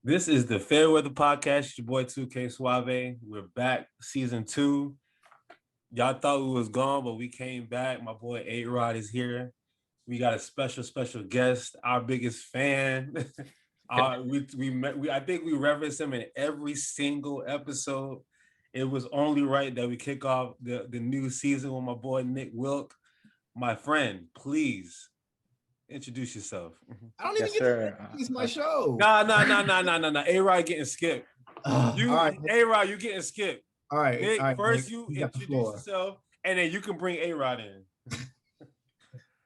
This is the Fair Weather Podcast. It's your boy 2K Suave. We're back, season 2. Y'all thought we was gone, but we came back. My boy A-Rod is here. We got a special guest, our biggest fan. I think we reference him in every single episode. It was only right that we kick off the new season with my boy Nick Wilke. My friend, please introduce yourself. I don't even get to introduce my show. No. A-Rod getting skipped. All right. A-Rod, you getting skipped. All right. Nick, all right, first Nick, you introduce yourself, and then you can bring A-Rod in.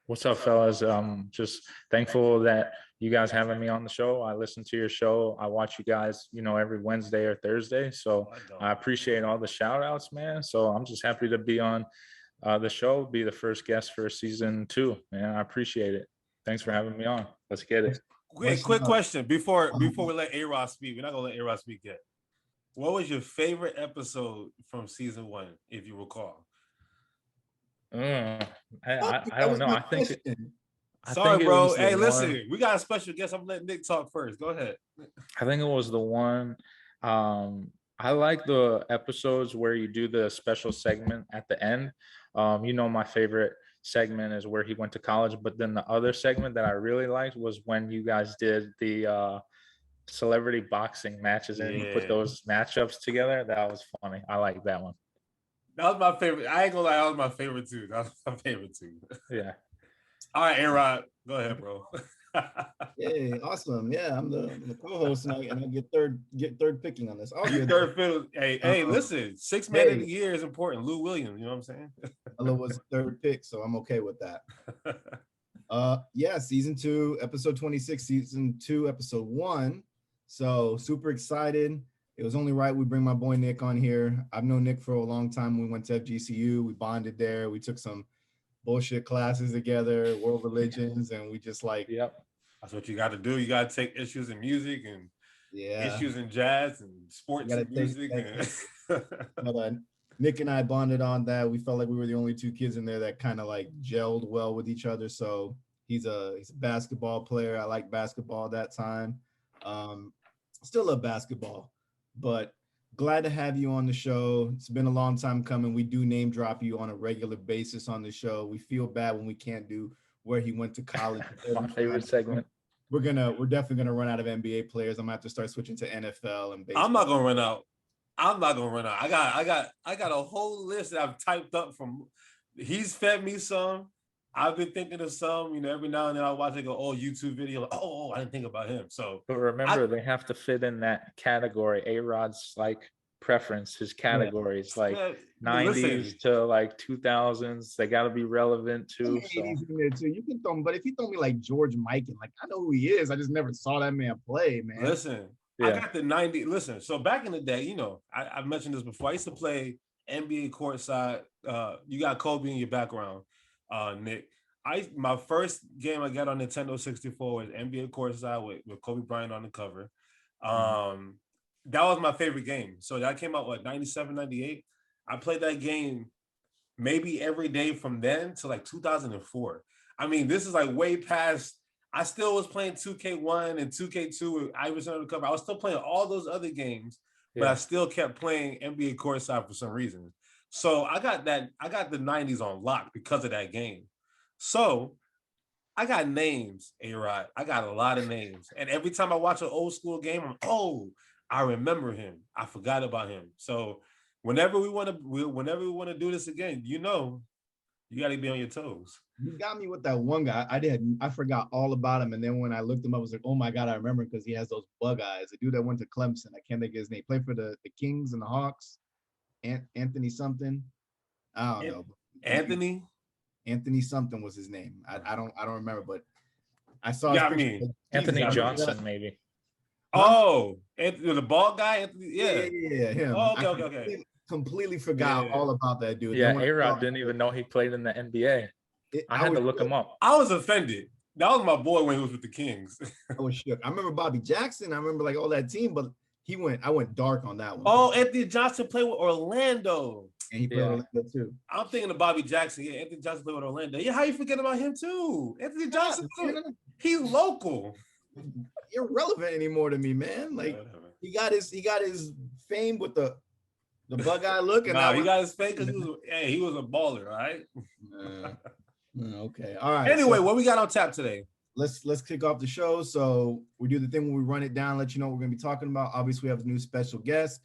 What's up, fellas? Just thankful that you guys having me on the show. I listen to your show. I watch you guys, every Wednesday or Thursday. So I appreciate all the shout outs, man. So I'm just happy to be on the show, be the first guest for season 2, man. I appreciate it. Thanks for having me on. Let's get it. Quick question before we let A-Rod speak. We're not gonna let A-Rod speak yet. What was your favorite episode from season 1, if you recall? I don't know. I think. Sorry, bro. Hey, listen, we got a special guest. I'm letting Nick talk first. Go ahead. I think it was the one. I like the episodes where you do the special segment at the end. My favorite segment is where he went to college, but then the other segment that I really liked was when you guys did the celebrity boxing matches and you put those matchups together. That was funny. I like that one. That was my favorite. I ain't gonna lie, that was my favorite too. Yeah. All right, A-Rod, go ahead, bro. Yeah, awesome. Yeah, I'm the co-host and I get third picking on this. Third fiddle. Hey, listen, 6 man of the year is important. Lou Williams, you know what I'm saying? Hello was third pick, so I'm okay with that. Season 2, episode 26, season 2, episode 1. So super excited. It was only right we bring my boy Nick on here. I've known Nick for a long time. We went to FGCU, we bonded there, we took some bullshit classes together, world religions, and we just that's what you got to do. You got to take issues in music and issues in jazz and sports and music. Nick and I bonded on that. We felt like we were the only 2 kids in there that kind of gelled well with each other. So he's a basketball player. I like basketball at that time. Still love basketball, but glad to have you on the show. It's been a long time coming. We do name drop you on a regular basis on the show. We feel bad when we can't do where he went to college. My favorite segment. We're definitely gonna run out of NBA players. I'm gonna have to start switching to NFL and baseball. I'm not gonna run out. I got a whole list that I've typed up from. He's fed me some. I've been thinking of some. Every now and then I watch an old YouTube video. I didn't think about him. So, but remember, they have to fit in that category. A-Rod's preference, his categories 90s to 2000s. They got to be relevant too. So. In there too. You can throw him, but if you throw me George Mikan, I know who he is. I just never saw that man play, man. Listen, I got the 90s. Listen, so back in the day, I mentioned this before. I used to play NBA courtside. You got Kobe in your background, Nick. My first game I got on Nintendo 64 was NBA courtside with Kobe Bryant on the cover. That was my favorite game. So that came out 97, 98. I played that game maybe every day from then to 2004. I mean, this is way past. I still was playing 2K1 and 2K2 with Iverson on the cover. I was still playing all those other games, but I still kept playing NBA courtside for some reason. So I got the 90s on lock because of that game. So I got names, A-Rod. I got a lot of names. And every time I watch an old school game, I remember him. I forgot about him. So whenever we want to do this again, you got to be on your toes. You got me with that one guy. I forgot all about him. And then when I looked him up, I was like, oh my God, I remember because he has those bug eyes. The dude that went to Clemson. I can't think of his name. Played for the Kings and the Hawks. Anthony something. I don't know. Anthony something was his name. I don't remember, but I saw Anthony Johnson, maybe. Oh, the bald guy? Anthony, yeah, him. Oh, okay. Completely forgot all about that dude. Yeah, A-Rod didn't even know he played in the NBA. I had to look him up. I was offended. That was my boy when he was with the Kings. I was shook. I remember Bobby Jackson. I remember all that team, but I went dark on that one. Oh, Anthony Johnson played with Orlando. And he played Orlando too. I'm thinking of Bobby Jackson. Yeah, Anthony Johnson played with Orlando. Yeah, how you forget about him too? Anthony Johnson, he's local. irrelevant anymore to me, man. Like he got his fame with the bug eye look, and he got his fame because he was a baller, right? Okay, all right. Anyway, what we got on tap today? Let's kick off the show. So we do the thing when we run it down, let you know what we're gonna be talking about. Obviously, we have a new special guest.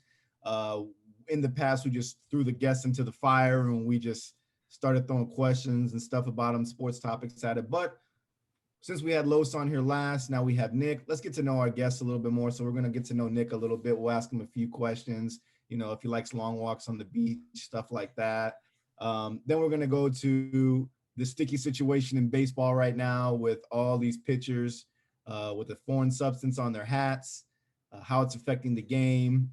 In the past, we just threw the guests into the fire and we just started throwing questions and stuff about them, sports topics at it. But since we had Los on here last, now we have Nick. Let's get to know our guests a little bit more. So we're gonna get to know Nick a little bit. We'll ask him a few questions. You know, if he likes long walks on the beach, stuff like that. Then we're gonna go to the sticky situation in baseball right now with all these pitchers with a foreign substance on their hats, how it's affecting the game,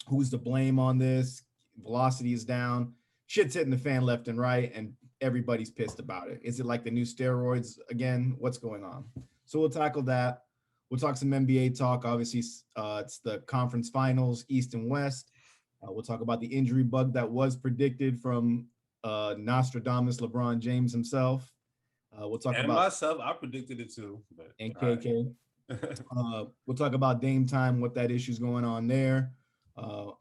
who's to blame on this, velocity is down, shit's hitting the fan left and right, and everybody's pissed about it. Is it like the new steroids again? What's going on? So we'll tackle that. We'll talk some NBA talk. Obviously, it's the conference finals, East and West. We'll talk about the injury bug that was predicted from Nostradamus, LeBron James himself. We'll talk about myself. I predicted it too. But, and KK. We'll talk about Dame time, what that issue's going on there.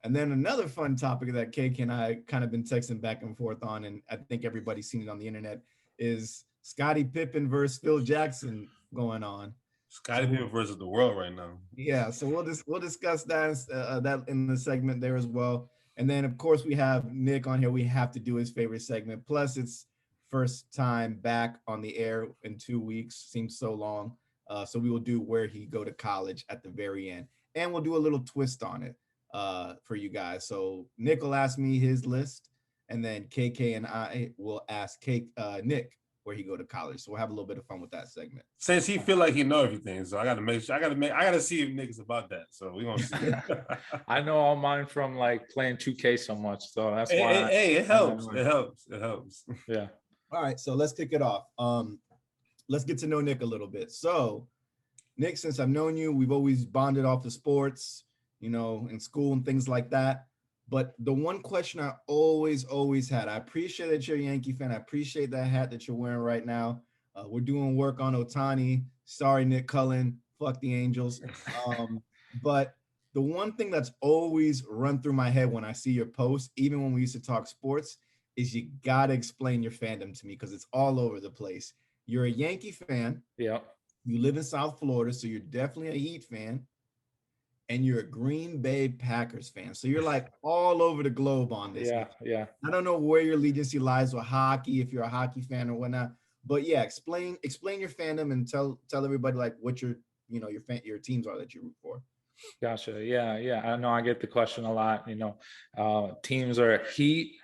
And then another fun topic that KK and I kind of been texting back and forth on, and I think everybody's seen it on the internet, is Scottie Pippen versus Phil Jackson going on. Scottie Pippen versus the world right now. Yeah, so we'll discuss that in the segment there as well. And then, of course, we have Nick on here. We have to do his favorite segment. Plus, it's first time back on the air in 2 weeks. Seems so long. So we will do where he go to college at the very end. And we'll do a little twist on it for you guys. So Nick will ask me his list. And then KK and I will ask Nick where he go to college. So we'll have a little bit of fun with that segment. Since he feel like he know everything, so I got to make sure. I got to see if Nick is about that. So we gonna see. I know all mine from like playing 2K so much, so that's why. Hey, it helps. It helps. Yeah. All right, so let's kick it off. Let's get to know Nick a little bit. So, Nick, since I've known you, we've always bonded off the sports, you know, in school and things like that. But the one question I always had, I appreciate that you're a Yankee fan. I appreciate that hat that you're wearing right now. We're doing work on Ohtani. Sorry, Nick Cullen. Fuck the Angels. But the one thing that's always run through my head when I see your posts, even when we used to talk sports, is you got to explain your fandom to me because it's all over the place. You're a Yankee fan. Yeah. You live in South Florida, so you're definitely a Heat fan. And you're a Green Bay Packers fan. So you're like all over the globe on this. Yeah. I don't know where your allegiance lies with hockey, if you're a hockey fan or whatnot. But yeah, explain your fandom and tell everybody like what your teams are that you root for. Gotcha. Yeah. I know I get the question a lot. You know, teams are Heat,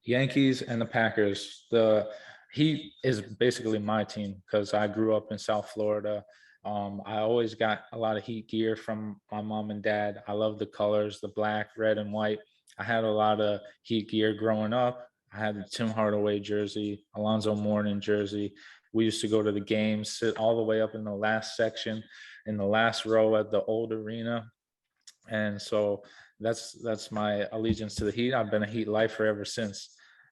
Yankees, and the Packers. The Heat is basically my team because I grew up in South Florida. I always got a lot of Heat gear from my mom and dad. I love the colors, the black, red, and white. I had a lot of Heat gear growing up. I had the Tim Hardaway jersey, Alonzo Mourning jersey. We used to go to the games, sit all the way up in the last section, in the last row at the old arena. And so that's my allegiance to the Heat. I've been a Heat lifer ever since.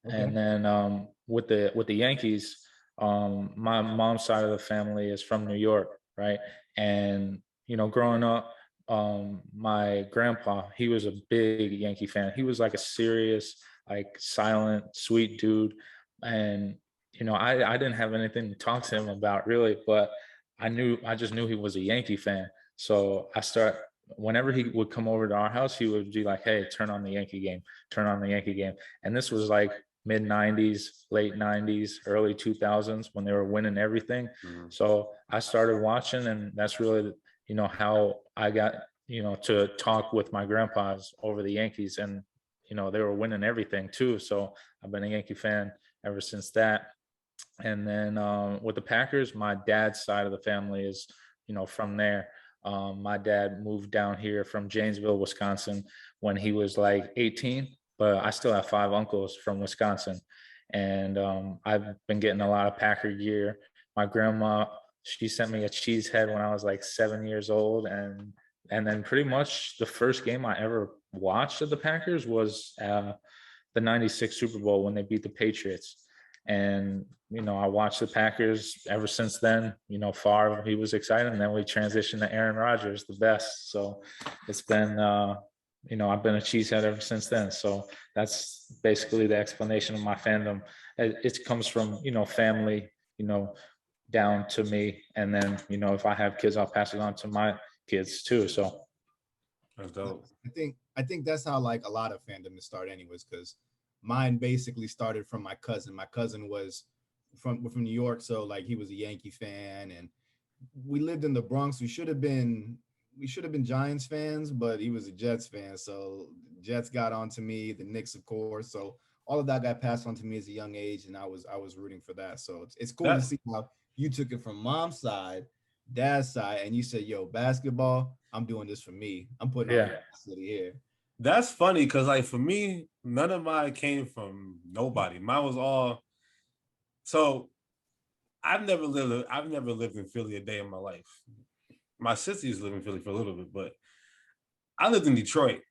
Okay. And then with the Yankees, my mom's side of the family is from New York. Right. And, you know, growing up, my grandpa, he was a big Yankee fan. He was like a serious, like silent, sweet dude. And, you know, I didn't have anything to talk to him about really, but I just knew he was a Yankee fan. So whenever he would come over to our house, he would be like, hey, turn on the Yankee game. And this was like mid 90s, late 90s, early 2000s when they were winning everything. Mm-hmm. So I started watching, and that's really, you know, how I got, you know, to talk with my grandpas over the Yankees, and, you know, they were winning everything too. So I've been a Yankee fan ever since that. And then with the Packers, my dad's side of the family is, you know, from there. My dad moved down here from Janesville, Wisconsin when he was like 18. But I still have 5 uncles from Wisconsin, and I've been getting a lot of Packer gear. My grandma, she sent me a cheese head when I was like 7 years old, and then pretty much the first game I ever watched of the Packers was the '96 Super Bowl when they beat the Patriots. And, I watched the Packers ever since then. Favre, he was exciting. And then we transitioned to Aaron Rodgers, the best. So it's been, I've been a cheesehead ever since then. So that's basically the explanation of my fandom. It comes from, family, down to me. And then, if I have kids, I'll pass it on to my kids too. So that's dope. I think that's how like a lot of fandom start anyways, because mine basically started from my cousin. My cousin was from New York, so like he was a Yankee fan, and we lived in the Bronx. We should have been Giants fans, but he was a Jets fan, so Jets got onto me, the Knicks, of course. So all of that got passed on to me as a young age, and I was rooting for that. So it's cool to see how you took it from mom's side, dad's side, and you said, "Yo, basketball, I'm doing this for me. I'm putting on the city here." That's funny because, like, for me, none of mine came from nobody. Mine was all. So, I've never lived in Philly a day in my life. My sister used to live in Philly for a little bit, but I lived in Detroit,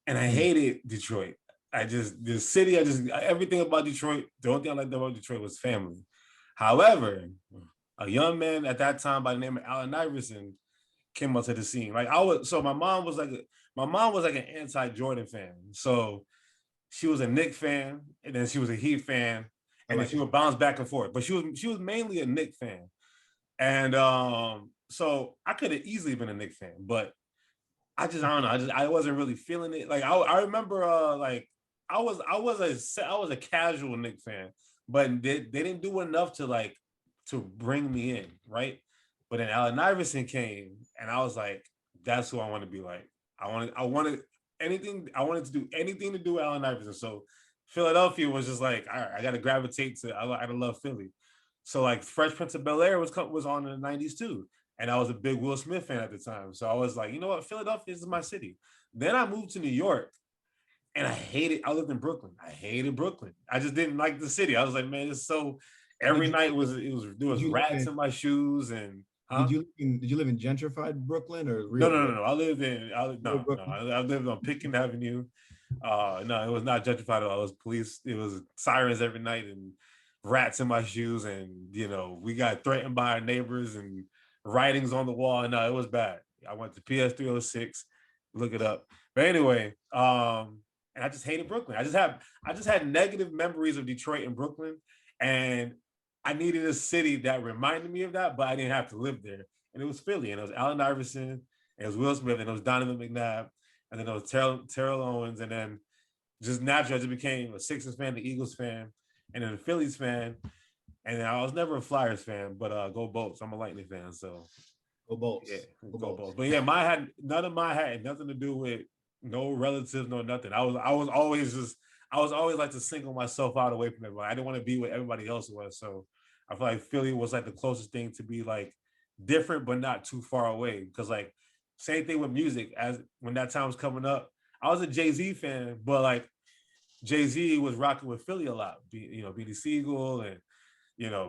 and I hated Detroit. Everything about Detroit. The only thing I liked about Detroit was family. However, a young man at that time by the name of Allen Iverson came onto the scene. Like my mom was like an anti-Jordan fan. So she was a Knicks fan, and then she was a Heat fan, and then she would bounce back and forth. But she was mainly a Knicks fan. And so I could have easily been a Knicks fan, but I don't know. I wasn't really feeling it. Like I remember like I was a casual Knicks fan, but they didn't do enough to bring me in, right? But then Allen Iverson came, and I was like, that's who I want to be like. I wanted to do anything to do with Allen Iverson. So Philadelphia was just like, all right, I got to gravitate to. I love Philly. So like Fresh Prince of Bel-Air was on in the 90s too. And I was a big Will Smith fan at the time. So I was like, you know what? Philadelphia is my city. Then I moved to New York, and I lived in Brooklyn. I hated Brooklyn. I just didn't like the city. I was like, man, it's so, every night there was rats in my shoes. And did you live in gentrified Brooklyn or real? No. I lived on Pickens Avenue. No, it was not gentrified at all. It was police. It was sirens every night and rats in my shoes. And, we got threatened by our neighbors and writings on the wall. No, it was bad. I went to PS 306, look it up. But anyway, and I just hated Brooklyn. I just had negative memories of Detroit and Brooklyn. And I needed a city that reminded me of that, but I didn't have to live there. And it was Philly, and it was Allen Iverson, it was Will Smith, and it was Donovan McNabb, and then it was Terrell Owens, and then just naturally I just became a Sixers fan, the Eagles fan, and then a Phillies fan. And I was never a Flyers fan, but go Bolts. I'm a Lightning fan, so go Bolts. Yeah, go Bolts. But yeah, none of mine had nothing to do with no relatives, no nothing. I was always like to single myself out away from everybody. I didn't want to be what everybody else was. So I feel like Philly was like the closest thing to be like different, but not too far away. Because like same thing with music. As when that time was coming up, I was a Jay-Z fan, but like Jay-Z was rocking with Philly a lot. B.D. Siegel and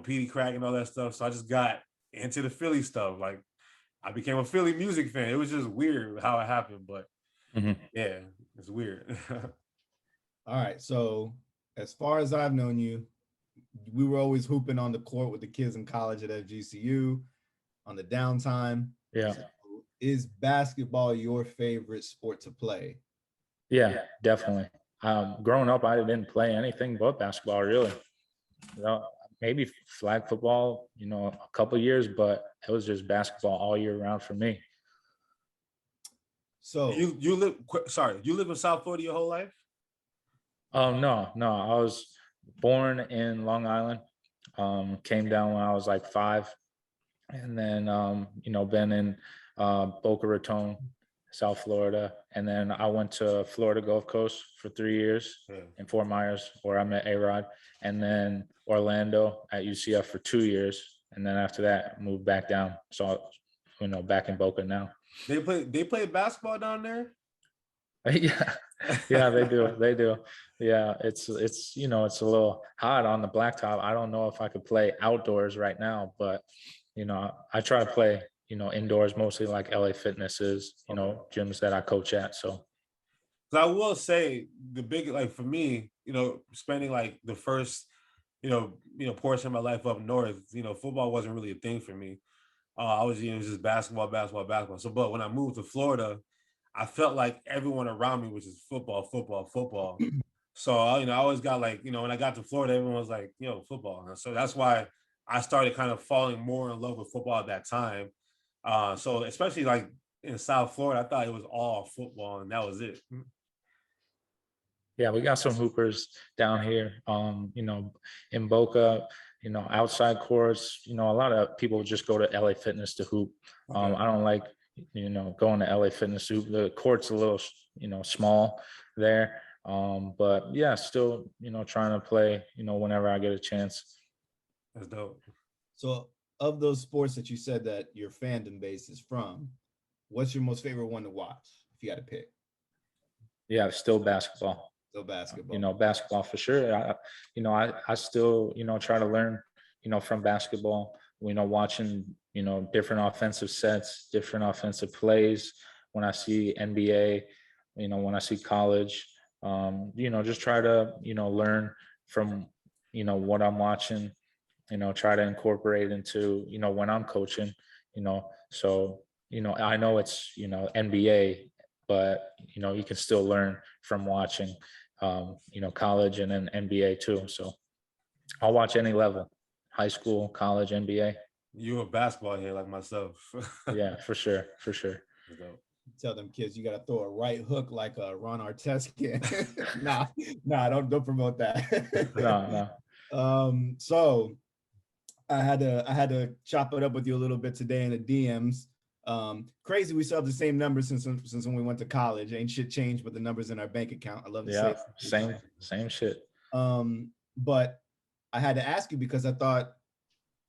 Petey Crack and all that stuff. So I just got into the Philly stuff. Like I became a Philly music fan. It was just weird how it happened, but yeah, it's weird. All right. So as far as I've known you, we were always hooping on the court with the kids in college at FGCU on the downtime. Yeah. So is basketball your favorite sport to play? Yeah, definitely. Growing up, I didn't play anything but basketball, really. Maybe flag football, a couple of years, but it was just basketball all year round for me. So you live in South Florida your whole life? No. I was born in Long Island. Came down when I was like 5, and then been in Boca Raton, South Florida, and then I went to Florida Gulf Coast for 3 years in Fort Myers, where I met A-Rod, and then Orlando at UCF for 2 years, and then after that moved back down. So back in Boca now. They play basketball down there? Yeah, they do. Yeah, it's it's a little hot on the blacktop. I don't know if I could play outdoors right now, but I try to play indoors, mostly like LA Fitnesses, gyms that I coach at. So I will say the big, like for me, spending like the first portion of my life up north, football wasn't really a thing for me. I was, it was just basketball, basketball, basketball. So, but when I moved to Florida, I felt like everyone around me was just football, football, football. So, I always got like, when I got to Florida, everyone was like, football. And so that's why I started kind of falling more in love with football at that time. So especially like in South Florida, I thought it was all football and that was it. Yeah, we got some hoopers down here. In Boca, outside courts. A lot of people just go to LA Fitness to hoop. I don't like, going to LA Fitness to hoop. The court's a little, small there. But yeah, still, trying to play, whenever I get a chance. That's dope. So, of those sports that you said that your fandom base is from, what's your most favorite one to watch if you got to pick? Yeah, still basketball. Still basketball. Basketball for sure. I still, try to learn, from basketball, watching, different offensive sets, different offensive plays. When I see NBA, when I see college, just try to, learn from, what I'm watching, try to incorporate into, when I'm coaching, so, I know it's, NBA, but, you can still learn from watching, college and then NBA too. So I'll watch any level, high school, college, NBA. You're a basketball here like myself. Yeah, for sure. For sure. Tell them kids you got to throw a right hook like a Ron Artest can. nah, don't promote that. No. So I had to chop it up with you a little bit today in the DMs. Crazy, we still have the same numbers since when we went to college. Ain't shit changed but the numbers in our bank account. I love to say same shit. But I had to ask you because I thought,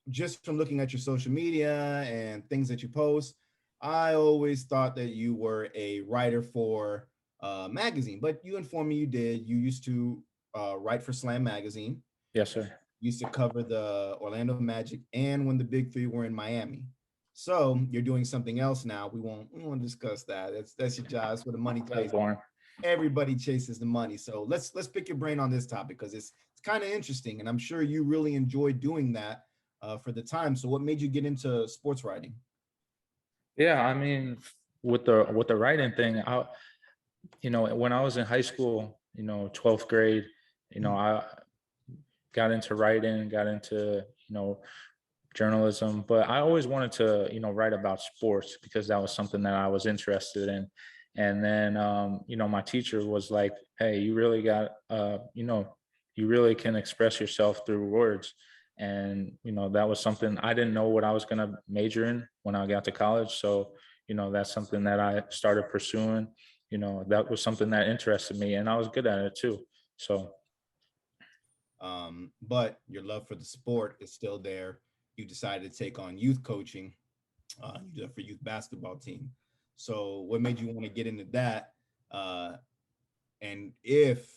just from looking at your social media and things that you post, I always thought that you were a writer for a magazine, but you informed me you used to write for Slam magazine. Yes, sir. Used to cover the Orlando Magic and when the Big Three were in Miami. So you're doing something else now. We won't discuss that. That's your job. That's where the money plays. Everybody chases the money. So let's pick your brain on this topic because it's kind of interesting, and I'm sure you really enjoy doing that for the time. So what made you get into sports writing? Yeah, I mean, with the writing thing, when I was in high school, 12th grade, I got into writing, got into, journalism, but I always wanted to, write about sports because that was something that I was interested in. And then, my teacher was like, hey, you really got, you really can express yourself through words. And, that was something I didn't know what I was going to major in when I got to college. So, that's something that I started pursuing. That was something that interested me and I was good at it too. So. But your love for the sport is still there. You decided to take on youth coaching you did for youth basketball team. So what made you want to get into that? And if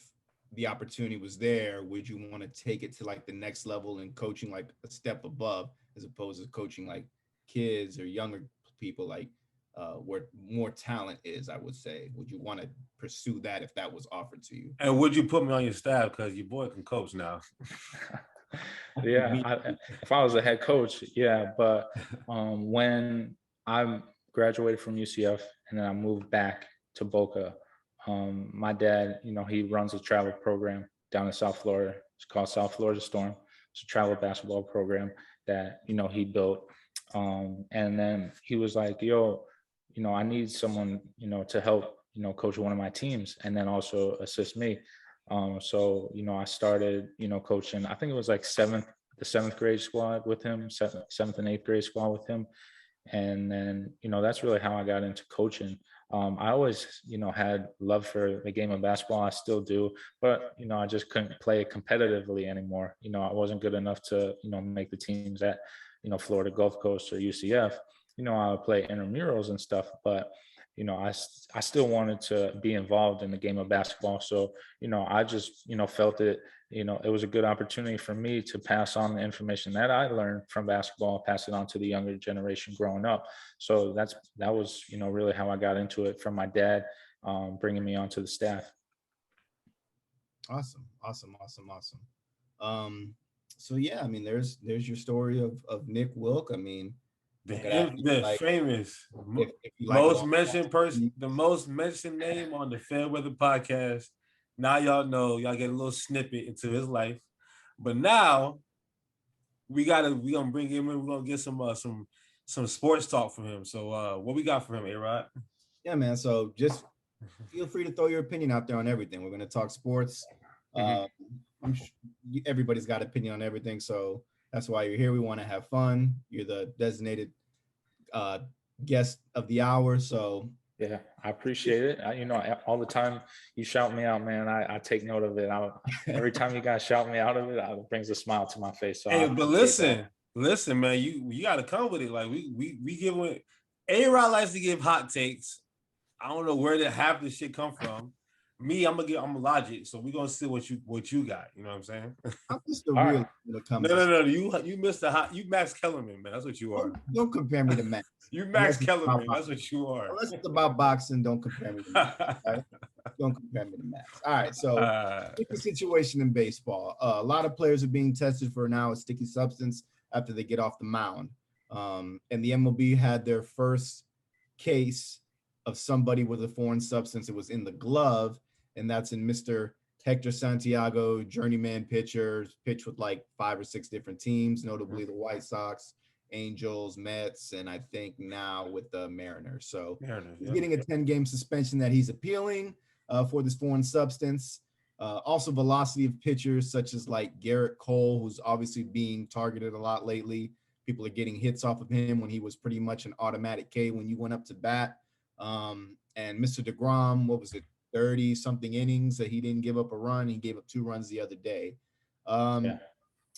the opportunity was there, would you want to take it to like the next level and coaching like a step above as opposed to coaching like kids or younger people, like where more talent is, I would say? Would you want to pursue that if that was offered to you? And would you put me on your staff? Because your boy can coach now. Yeah, if I was a head coach, yeah. But when I graduated from UCF and then I moved back to Boca, my dad, he runs a travel program down in South Florida. It's called South Florida Storm. It's a travel basketball program that, he built. And then he was like, yo, I need someone, to help, coach one of my teams and then also assist me. So, I started, coaching, I think it was like the seventh grade squad with him, seventh and eighth grade squad with him. And then, that's really how I got into coaching. I always, had love for the game of basketball. I still do, but, I just couldn't play it competitively anymore. I wasn't good enough to, make the teams at, Florida Gulf Coast or UCF. I would play intramurals and stuff, but, I still wanted to be involved in the game of basketball. So, I just, felt it, it was a good opportunity for me to pass on the information that I learned from basketball, pass it on to the younger generation growing up. So that was, really how I got into it, from my dad bringing me onto the staff. Awesome. So yeah, I mean, there's your story of Nick Wilke. I mean, look at that. The Like famous if you like long the most mentioned name on the Fair Weather podcast. Now y'all know, y'all get a little snippet into his life. But now we gonna bring him in. We're gonna get some sports talk from him. So what we got for him, A-Rod? Yeah, man. So just feel free to throw your opinion out there on everything. We're gonna talk sports. Mhm. I'm sure everybody's got opinion on everything, so that's why you're here. We want to have fun. You're the designated uh, guest of the hour, so Yeah, I appreciate it. All the time you shout me out, man. I take note of it. Every time you guys shout me out of it, it brings a smile to my face. So Hey, I but appreciate that. listen, man, you got to come with it. Like we give it. A-Rod likes to give hot takes. I don't know where half this shit come from. Me, I'm a logic. So we're gonna see what you got. You know what I'm saying? I'm just a All real right. when it comes No. to You missed the hot. You Max Kellerman, man. That's what you are. don't compare me to Max. You Max Unless it's about Kellerman. That's boxing. what you are. Unless it's about boxing, don't compare me to Max. Right? Don't compare me to Max. All right, so sticky situation in baseball. A lot of players are being tested for now a sticky substance after they get off the mound. And the MLB had their first case of somebody with a foreign substance. It was in the glove, and that's in Mr. Hector Santiago, journeyman pitcher, pitched with like 5 or 6 different teams, notably the White Sox, Angels, Mets, and I think now with the Mariners. So he's getting a 10-game suspension that he's appealing for this foreign substance. Also, velocity of pitchers such as like Garrett Cole, who's obviously being targeted a lot lately. People are getting hits off of him when he was pretty much an automatic K when you went up to bat. And Mr. DeGrom, what was it, 30 something innings that he didn't give up a run. He gave up 2 runs the other day. Yeah.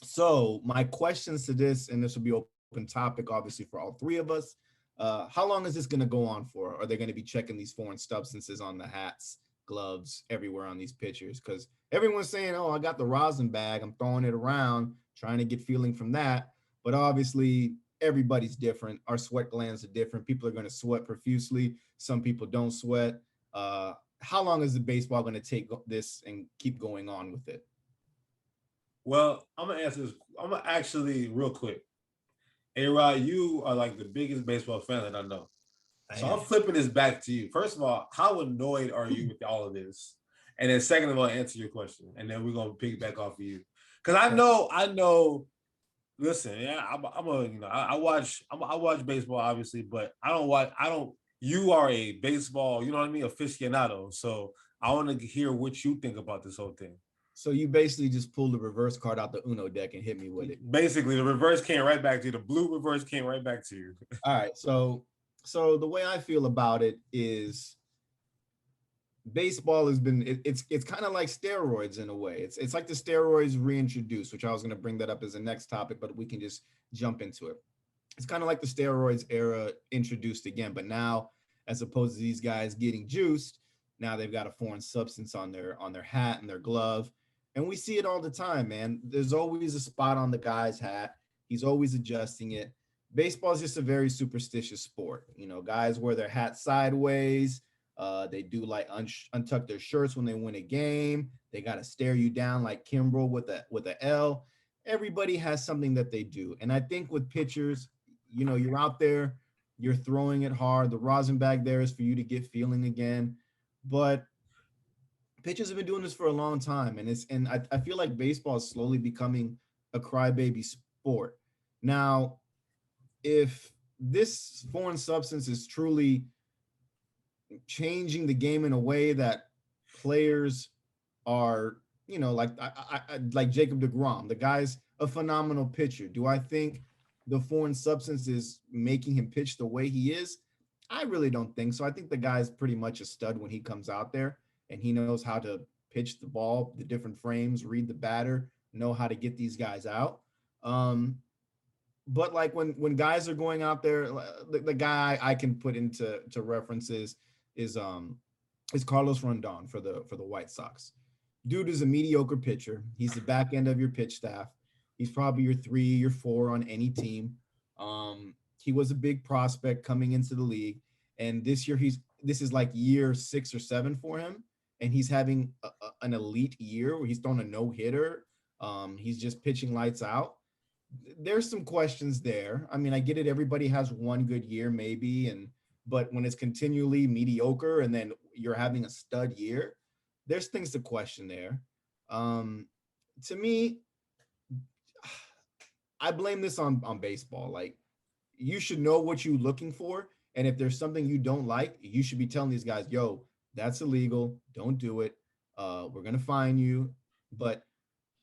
So my questions to this, and this will be open topic, obviously, for all 3 of us. How long is this going to go on for? Are they going to be checking these foreign substances on the hats, gloves, everywhere on these pitchers? Because everyone's saying, oh, I got the rosin bag. I'm throwing it around, trying to get feeling from that. But obviously, everybody's different. Our sweat glands are different. People are going to sweat profusely. Some people don't sweat. How long is the baseball going to take this and keep going on with it? Well, I'm gonna answer this. I'm gonna actually real quick. A-Rod, you are like the biggest baseball fan that I know. So I'm flipping this back to you. First of all, how annoyed are you with all of this? And then second of all, answer your question. And then we're gonna piggyback off of you. Because I know. Listen, yeah, I watch baseball obviously, but you are a baseball, you know what I mean, aficionado. So I want to hear what you think about this whole thing. So you basically just pulled the reverse card out the Uno deck and hit me with it. Basically, the reverse came right back to you. The blue reverse came right back to you. All right. So the way I feel about it is baseball has been it's kind of like steroids in a way. It's like the steroids reintroduced, which I was going to bring that up as the next topic, but we can just jump into it. It's kind of like the steroids era introduced again, but now as opposed to these guys getting juiced, now they've got a foreign substance on their hat and their glove. And we see it all the time, man. There's always a spot on the guy's hat. He's always adjusting it. Baseball is just a very superstitious sport. You know, guys wear their hat sideways. They do like untuck their shirts when they win a game. They got to stare you down like Kimbrel with a L. Everybody has something that they do. And I think with pitchers, you know, you're out there, you're throwing it hard. The rosin bag there is for you to get feeling again. But pitchers have been doing this for a long time. And I feel like baseball is slowly becoming a crybaby sport. Now, if this foreign substance is truly changing the game in a way that players are, you know, like Jacob deGrom, the guy's a phenomenal pitcher. Do I think the foreign substance is making him pitch the way he is? I really don't think so. I think the guy's pretty much a stud when he comes out there and he knows how to pitch the ball, the different frames, read the batter, know how to get these guys out. But like when guys are going out there, the guy I can put into references is Carlos Rondon for the White Sox. Dude is a mediocre pitcher. He's the back end of your pitch staff. He's probably your 3, your 4 on any team. He was a big prospect coming into the league, and this year this is like year 6 or 7 for him, and he's having an elite year where he's thrown a no-hitter. He's just pitching lights out. There's some questions there. I mean, I get it. Everybody has one good year, maybe, but when it's continually mediocre and then you're having a stud year, there's things to question there. To me, I blame this on baseball. Like, you should know what you're looking for, and if there's something you don't like, you should be telling these guys, "Yo, that's illegal. Don't do it. We're gonna fine you." But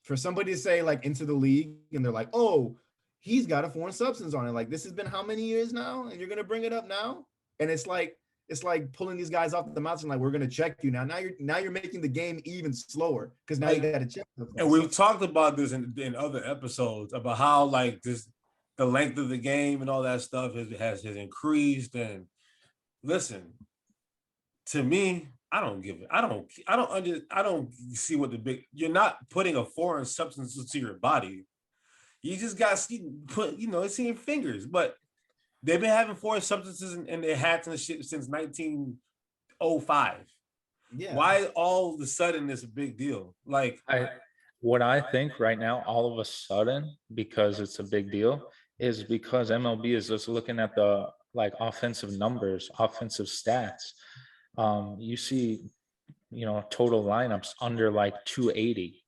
for somebody to say like into the league and they're like, "Oh, he's got a foreign substance on it. Like, this has been how many years now, and you're gonna bring it up now?" And it's like pulling these guys off the mountain. Like, we're gonna check you now. Now you're making the game even slower because now you got to check them. And we've talked about this in other episodes about how like the length of the game and all that stuff has increased. And listen, to me, I don't see what you're not putting a foreign substance into your body. You just got put, it's in your fingers. But they've been having foreign substances in their hats and shit since 1905. Yeah. Why all of a sudden it's a big deal? Like, what I think right now, all of a sudden, because it's a big deal, is because MLB is just looking at the like offensive numbers, offensive stats. You see, total lineups under like 280.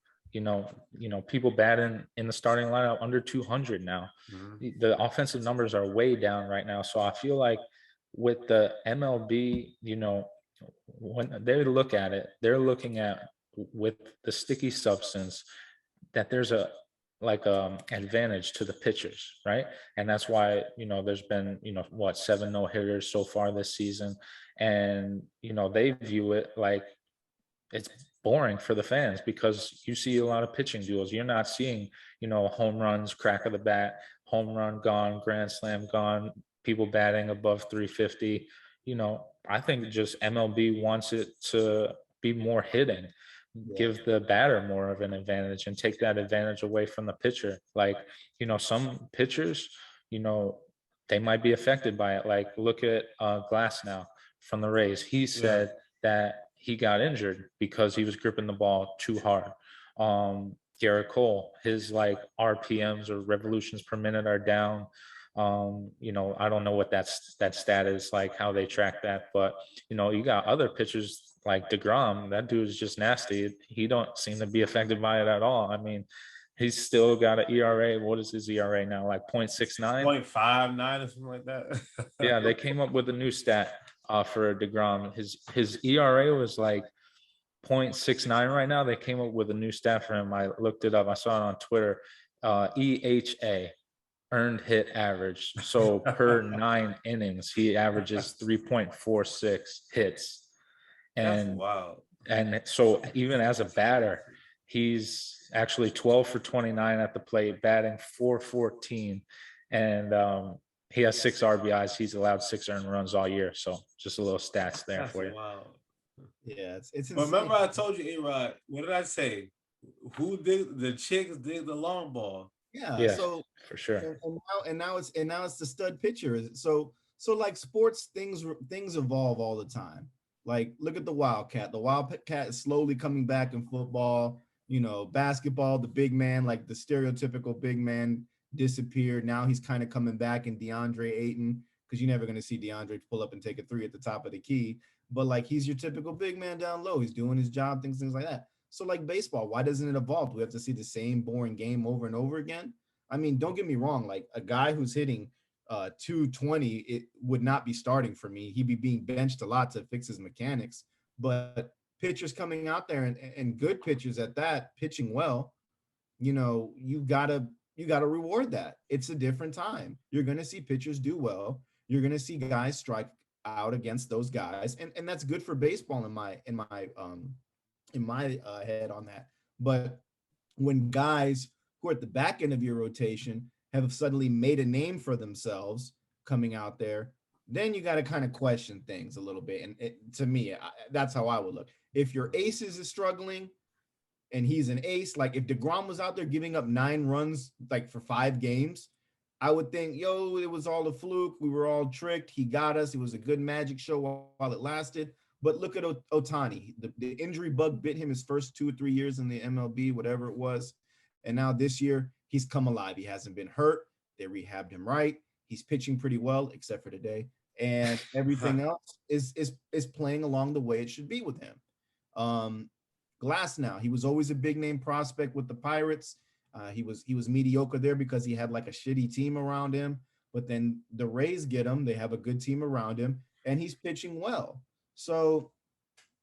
People batting in the starting lineup under 200 now. Mm-hmm. The offensive numbers are way down right now. So I feel like with the MLB, when they look at it, they're looking at with the sticky substance that there's a advantage to the pitchers, right? And that's why there's been 7 no-hitters so far this season, and they view it like it's boring for the fans because you see a lot of pitching duels. You're not seeing home runs, crack of the bat, home run gone, grand slam gone, people batting above 350. I think just MLB wants it to be more hitting, give the batter more of an advantage and take that advantage away from the pitcher. Like, some pitchers, they might be affected by it. Like, look at Glass now from the Rays. He said that he got injured because he was gripping the ball too hard. Garrett Cole, his like RPMs or revolutions per minute are down. I don't know what that stat is, like how they track that, but you got other pitchers like DeGrom. That dude is just nasty. He don't seem to be affected by it at all. I mean, he's still got an ERA. What is his ERA now? Like 0.69? 0.59 or something like that. Yeah, they came up with a new stat for DeGrom. His ERA was like 0.69 right now. They came up with a new stat for him. I looked it up. I saw it on Twitter. EHA, earned hit average. So per 9 innings, he averages 3.46 hits. And that's wild. And so even as a batter, he's actually 12 for 29 at the plate, batting .414, and he has 6 RBIs. He's allowed 6 earned runs all year. So just a little stats there. That's for you. Wild. Yeah, it's remember I told you, A-Rod, what did I say? The chicks dig the long ball. Yeah, so for sure. And now it's the stud pitcher. So like sports, things evolve all the time. Like, look at the Wildcat. The Wildcat is slowly coming back in football. Basketball, the big man, like the stereotypical big man, disappeared. Now he's kind of coming back in DeAndre Ayton, because you're never going to see DeAndre pull up and take a 3 at the top of the key. But like, he's your typical big man down low. He's doing his job, things like that. So like baseball, why doesn't it evolve? Do we have to see the same boring game over and over again? I mean, don't get me wrong. Like, a guy who's hitting 220, it would not be starting for me. He'd be being benched a lot to fix his mechanics. But pitchers coming out there and good pitchers at that, pitching well, you gotta reward that. It's a different time. You're gonna see pitchers do well. You're gonna see guys strike out against those guys, and that's good for baseball in my head on that. But when guys who are at the back end of your rotation have suddenly made a name for themselves coming out there, then you got to kind of question things a little bit. And to me, that's how I would look. If your ace is struggling and he's an ace, like if DeGrom was out there giving up 9 runs like for 5 games, I would think, it was all a fluke. We were all tricked. He got us. It was a good magic show while it lasted. But look at Ohtani. The injury bug bit him his first 2 or 3 years in the MLB, whatever it was. And now this year, he's come alive. He hasn't been hurt. They rehabbed him right. He's pitching pretty well, except for today. And everything else is playing along the way it should be with him. Glass now, he was always a big name prospect with the Pirates. He was mediocre there because he had like a shitty team around him. But then the Rays get him. They have a good team around him, and he's pitching well. So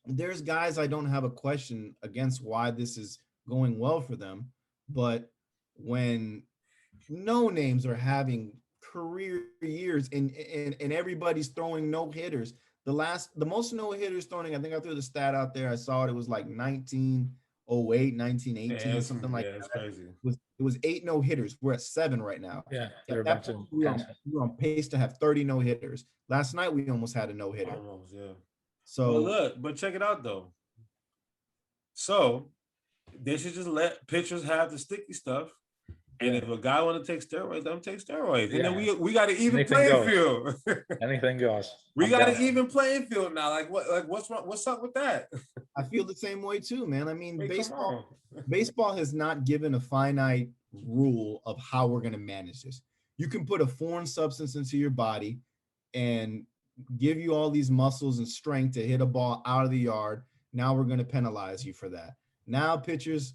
there's guys I don't have a question against why this is going well for them. But when no names are having career years and everybody's throwing no hitters, the most no hitters thrown, I think I threw the stat out there. I saw it was like 1908, 1918, something like that. It's crazy. It was 8 no hitters. We're at 7 right now. Yeah, we were on pace to have 30 no hitters. Last night we almost had a no hitter. Almost, yeah. So look, but check it out though. So they should just let pitchers have the sticky stuff. And if a guy want to take steroids, let him take steroids. And then we got an even playing field. Anything goes. We got an even playing field now. Like what's wrong? What's up with that? I feel the same way too, man. I mean, baseball has not given a finite rule of how we're going to manage this. You can put a foreign substance into your body and give you all these muscles and strength to hit a ball out of the yard. Now we're going to penalize you for that. Now pitchers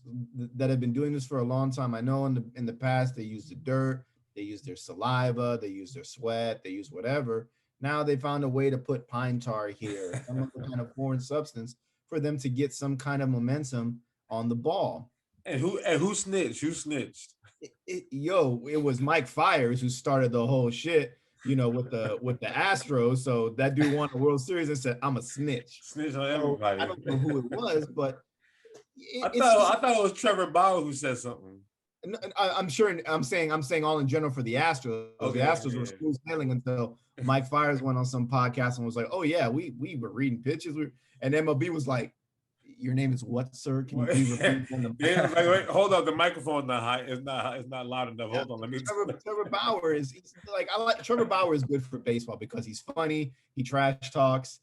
that have been doing this for a long time, I know in the past they used the dirt, they used their saliva, they used their sweat, they used whatever. Now they found a way to put pine tar here, some other kind of foreign substance for them to get some kind of momentum on the ball. And who snitched? Who snitched? It was Mike Fiers who started the whole shit, with the Astros. So that dude won the World Series and said, "I'm a snitch." Snitch on everybody. I don't know who it was, but I thought it was Trevor Bauer who said something. I'm sure. I'm saying all in general for the Astros. Okay, the Astros were smooth sailing until Mike Fiers went on some podcast and was like, "Oh yeah, we were reading pitches." And MLB was like, "Your name is what, sir? Can you please repeat them?" Wait, hold on. The microphone's not high. It's not loud enough. Hold on. Let me. Trevor Bauer is Trevor Bauer is good for baseball because he's funny. He trash talks.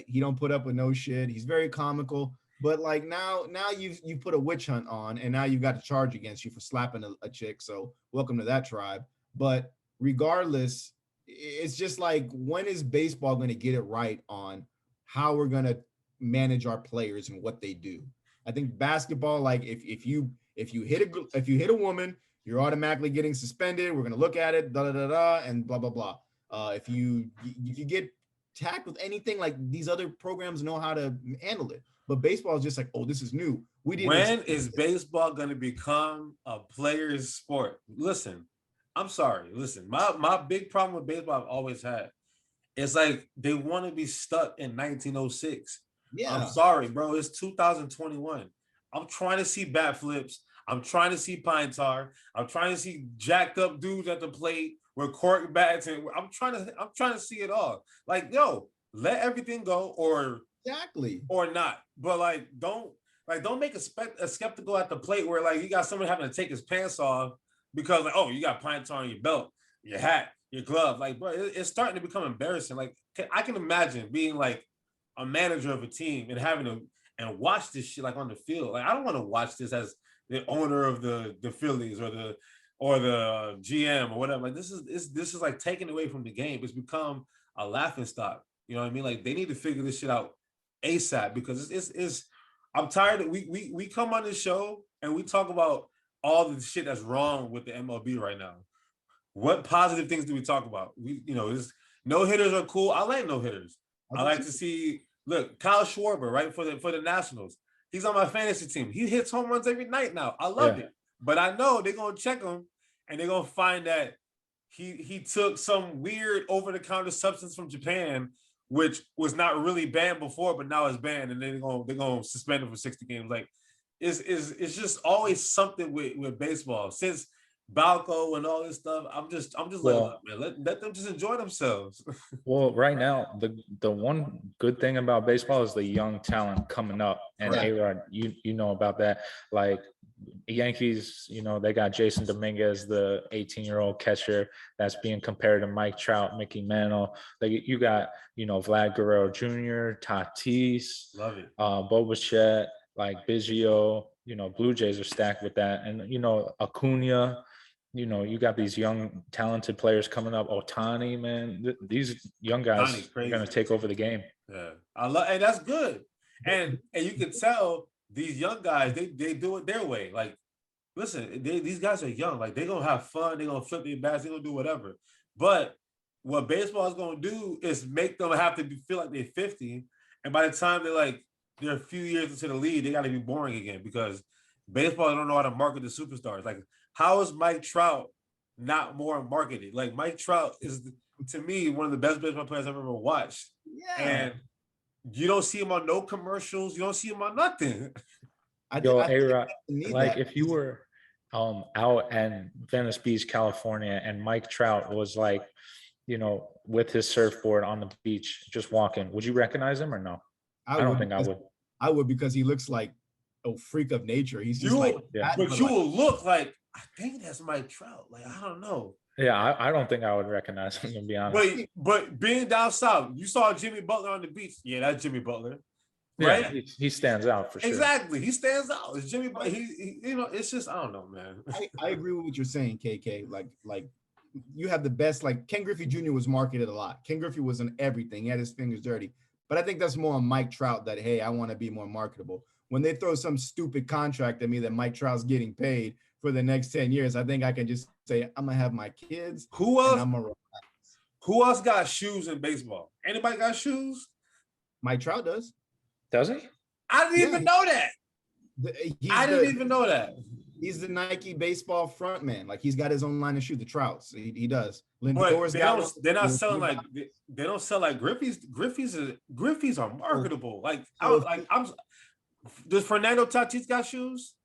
He don't put up with no shit. He's very comical. But like now you put a witch hunt on, and now you've got a charge against you for slapping a chick. So welcome to that tribe. But regardless, it's just like, when is baseball going to get it right on how we're going to manage our players and what they do? I think basketball, like if you hit a woman, you're automatically getting suspended. We're going to look at it, and blah blah blah. If you get tacked with anything, like these other programs know how to handle it. But baseball is just like, oh, this is new. When is baseball going to become a player's sport? Listen, I'm sorry. Listen, my big problem with baseball I've always had, it's like they want to be stuck in 1906. Yeah. I'm sorry, bro. It's 2021. I'm trying to see bat flips. I'm trying to see pine tar. I'm trying to see jacked up dudes at the plate with cork bats, and I'm trying to see it all. Like, yo, let everything go, or not. But don't make a skeptical at the plate where like you got someone having to take his pants off because like, oh, you got pine tar on your belt, your hat, your glove. Like, bro, it's starting to become embarrassing. Like, I can imagine being like a manager of a team and having to and watch this shit like on the field. Like, I don't want to watch this as the owner of the Phillies or the GM or whatever. Like, this is like taken away from the game. It's become a laughing stock. You know what I mean? Like, they need to figure this shit out ASAP, because it's I'm tired of we come on this show and we talk about all the shit that's wrong with the MLB right now. What positive things do we talk about? No hitters are cool. I like no hitters. I like to see, look, Kyle Schwarber, right, for the Nationals. He's on my fantasy team. He hits home runs every night now. I love it. But I know they're gonna check him and they're gonna find that he took some weird over-the-counter substance from Japan, which was not really banned before, but now it's banned, and they're gonna suspend him for 60 games. Like, it's just always something with baseball. Since Balco and all this stuff, I'm just like, man, let them just enjoy themselves. Well, right now, the one good thing about baseball is the young talent coming up, and A-Rod, you know about that. Like, Yankees, they got Jason Dominguez, the 18-year-old catcher that's being compared to Mike Trout, Mickey Mantle. You got, Vlad Guerrero Jr., Tatis, love it, Bo Bichette, like Biggio, Blue Jays are stacked with that. And, Acuna, you got these young, talented players coming up. Otani, man, these young guys are going to take over the game. Yeah, and that's good. And you can tell these young guys, they do it their way. Like, listen, these guys are young. Like, they're gonna have fun. They're gonna flip their bats. They're gonna do whatever. But what baseball is gonna do is make them have to feel like they're 50. And by the time they're a few years into the league, they got to be boring again because baseball don't know how to market the superstars. Like, how is Mike Trout not more marketed? Like, Mike Trout is, to me, one of the best baseball players I've ever watched. Yeah. And you don't see him on no commercials. You don't see him on nothing. A-Rod, like if you were out in Venice Beach, California, and Mike Trout was like, with his surfboard on the beach, just walking, would you recognize him or no? I don't think I would. I would, because he looks like a freak of nature. He's just but you will look like, I think that's Mike Trout. Like, I don't know. Yeah, I don't think I would recognize him, to be honest. But being down south, you saw Jimmy Butler on the beach. Yeah, that's Jimmy Butler, right? Yeah, he stands out for sure. Exactly, he stands out. It's Jimmy Butler. He it's just, I don't know, man. I agree with what you're saying, KK. Like you have the best. Like, Ken Griffey Jr. was marketed a lot. Ken Griffey was in everything. He had his fingers dirty. But I think that's more on Mike Trout, that, hey, I want to be more marketable. When they throw some stupid contract at me that Mike Trout's getting paid for the next 10 years, I think I can just say, I'm going to have my kids. Who else got shoes in baseball? Anybody got shoes? Mike Trout does. Does he? I didn't even know that. I didn't even know that. He's the Nike baseball front man. Like, he's got his own line of shoes, the Trouts. He does. They're not selling like, they don't sell like Griffey's. Griffey's are marketable. Does Fernando Tatis got shoes?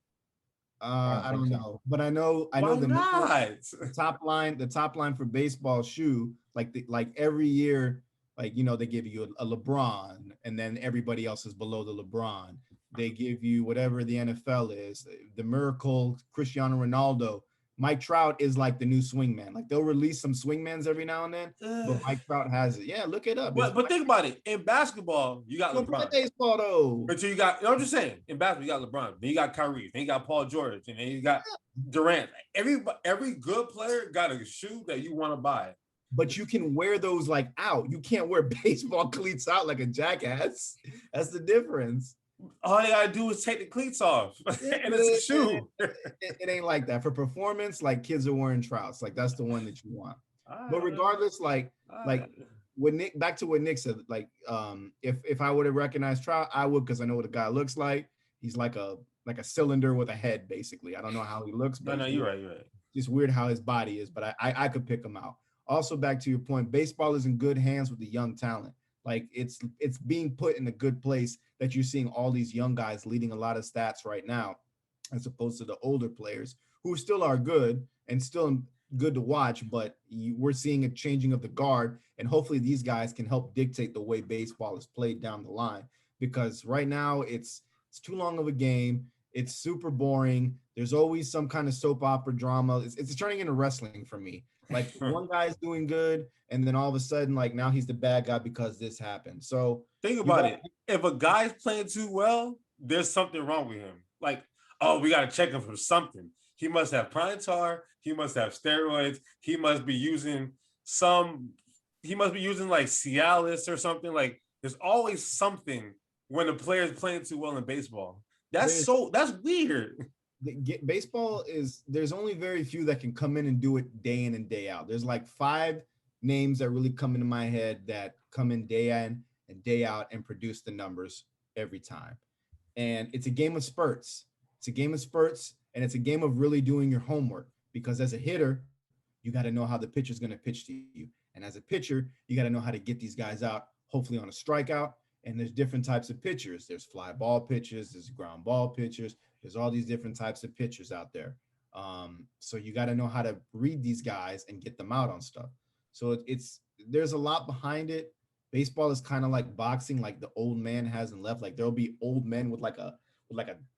I don't know, but I know the top line for baseball shoe, like every year, like, they give you a LeBron, and then everybody else is below the LeBron. They give you whatever the NFL is, the Miracle, Cristiano Ronaldo. Mike Trout is like the new swingman. Like, they'll release some swingmans every now and then, but Mike Trout has it. Yeah, look it up. But think about it. In basketball, you got LeBron. Baseball though. But you got, I'm just saying, in basketball, you got LeBron. Then you got Kyrie. Then you got Paul George. And then you got Durant. Every good player got a shoe that you want to buy. But you can wear those like out. You can't wear baseball cleats out like a jackass. That's the difference. All they gotta do is take the cleats off, and it's a shoe. It ain't like that. For performance, like, kids are wearing Trouts. Like, that's the one that you want. But regardless, like when Nick, back to what Nick said, like, if I would have recognized Trout, I would, because I know what the guy looks like. He's like a cylinder with a head, basically. I don't know how he looks, but no, you're right. Just weird how his body is, but I could pick him out. Also, back to your point, baseball is in good hands with the young talent. Like, it's being put in a good place that you're seeing all these young guys leading a lot of stats right now, as opposed to the older players who still are good and still good to watch, but we're seeing a changing of the guard, and hopefully these guys can help dictate the way baseball is played down the line, because right now it's too long of a game. It's super boring. There's always some kind of soap opera drama. It's turning into wrestling for me. Like, one guy's doing good, and then all of a sudden, like, now he's the bad guy because this happened. So think about it. If a guy's playing too well, there's something wrong with him. Like, oh, we got to check him for something. He must have prime tar. He must have steroids. He must be using like Cialis or something. Like, there's always something when a player is playing too well in baseball. That's weird. Baseball there's only very few that can come in and do it day in and day out. There's like 5 names that really come into my head that come in day in and day out and produce the numbers every time. And it's a game of spurts. And it's a game of really doing your homework, because as a hitter, you got to know how the pitcher's going to pitch to you. And as a pitcher, you got to know how to get these guys out, hopefully on a strikeout. And there's different types of pitchers. There's fly ball pitchers, there's ground ball pitchers. There's all these different types of pitchers out there. So you got to know how to read these guys and get them out on stuff. So there's a lot behind it. Baseball is kind of like boxing, like the old man hasn't left. Like, there'll be old men with like a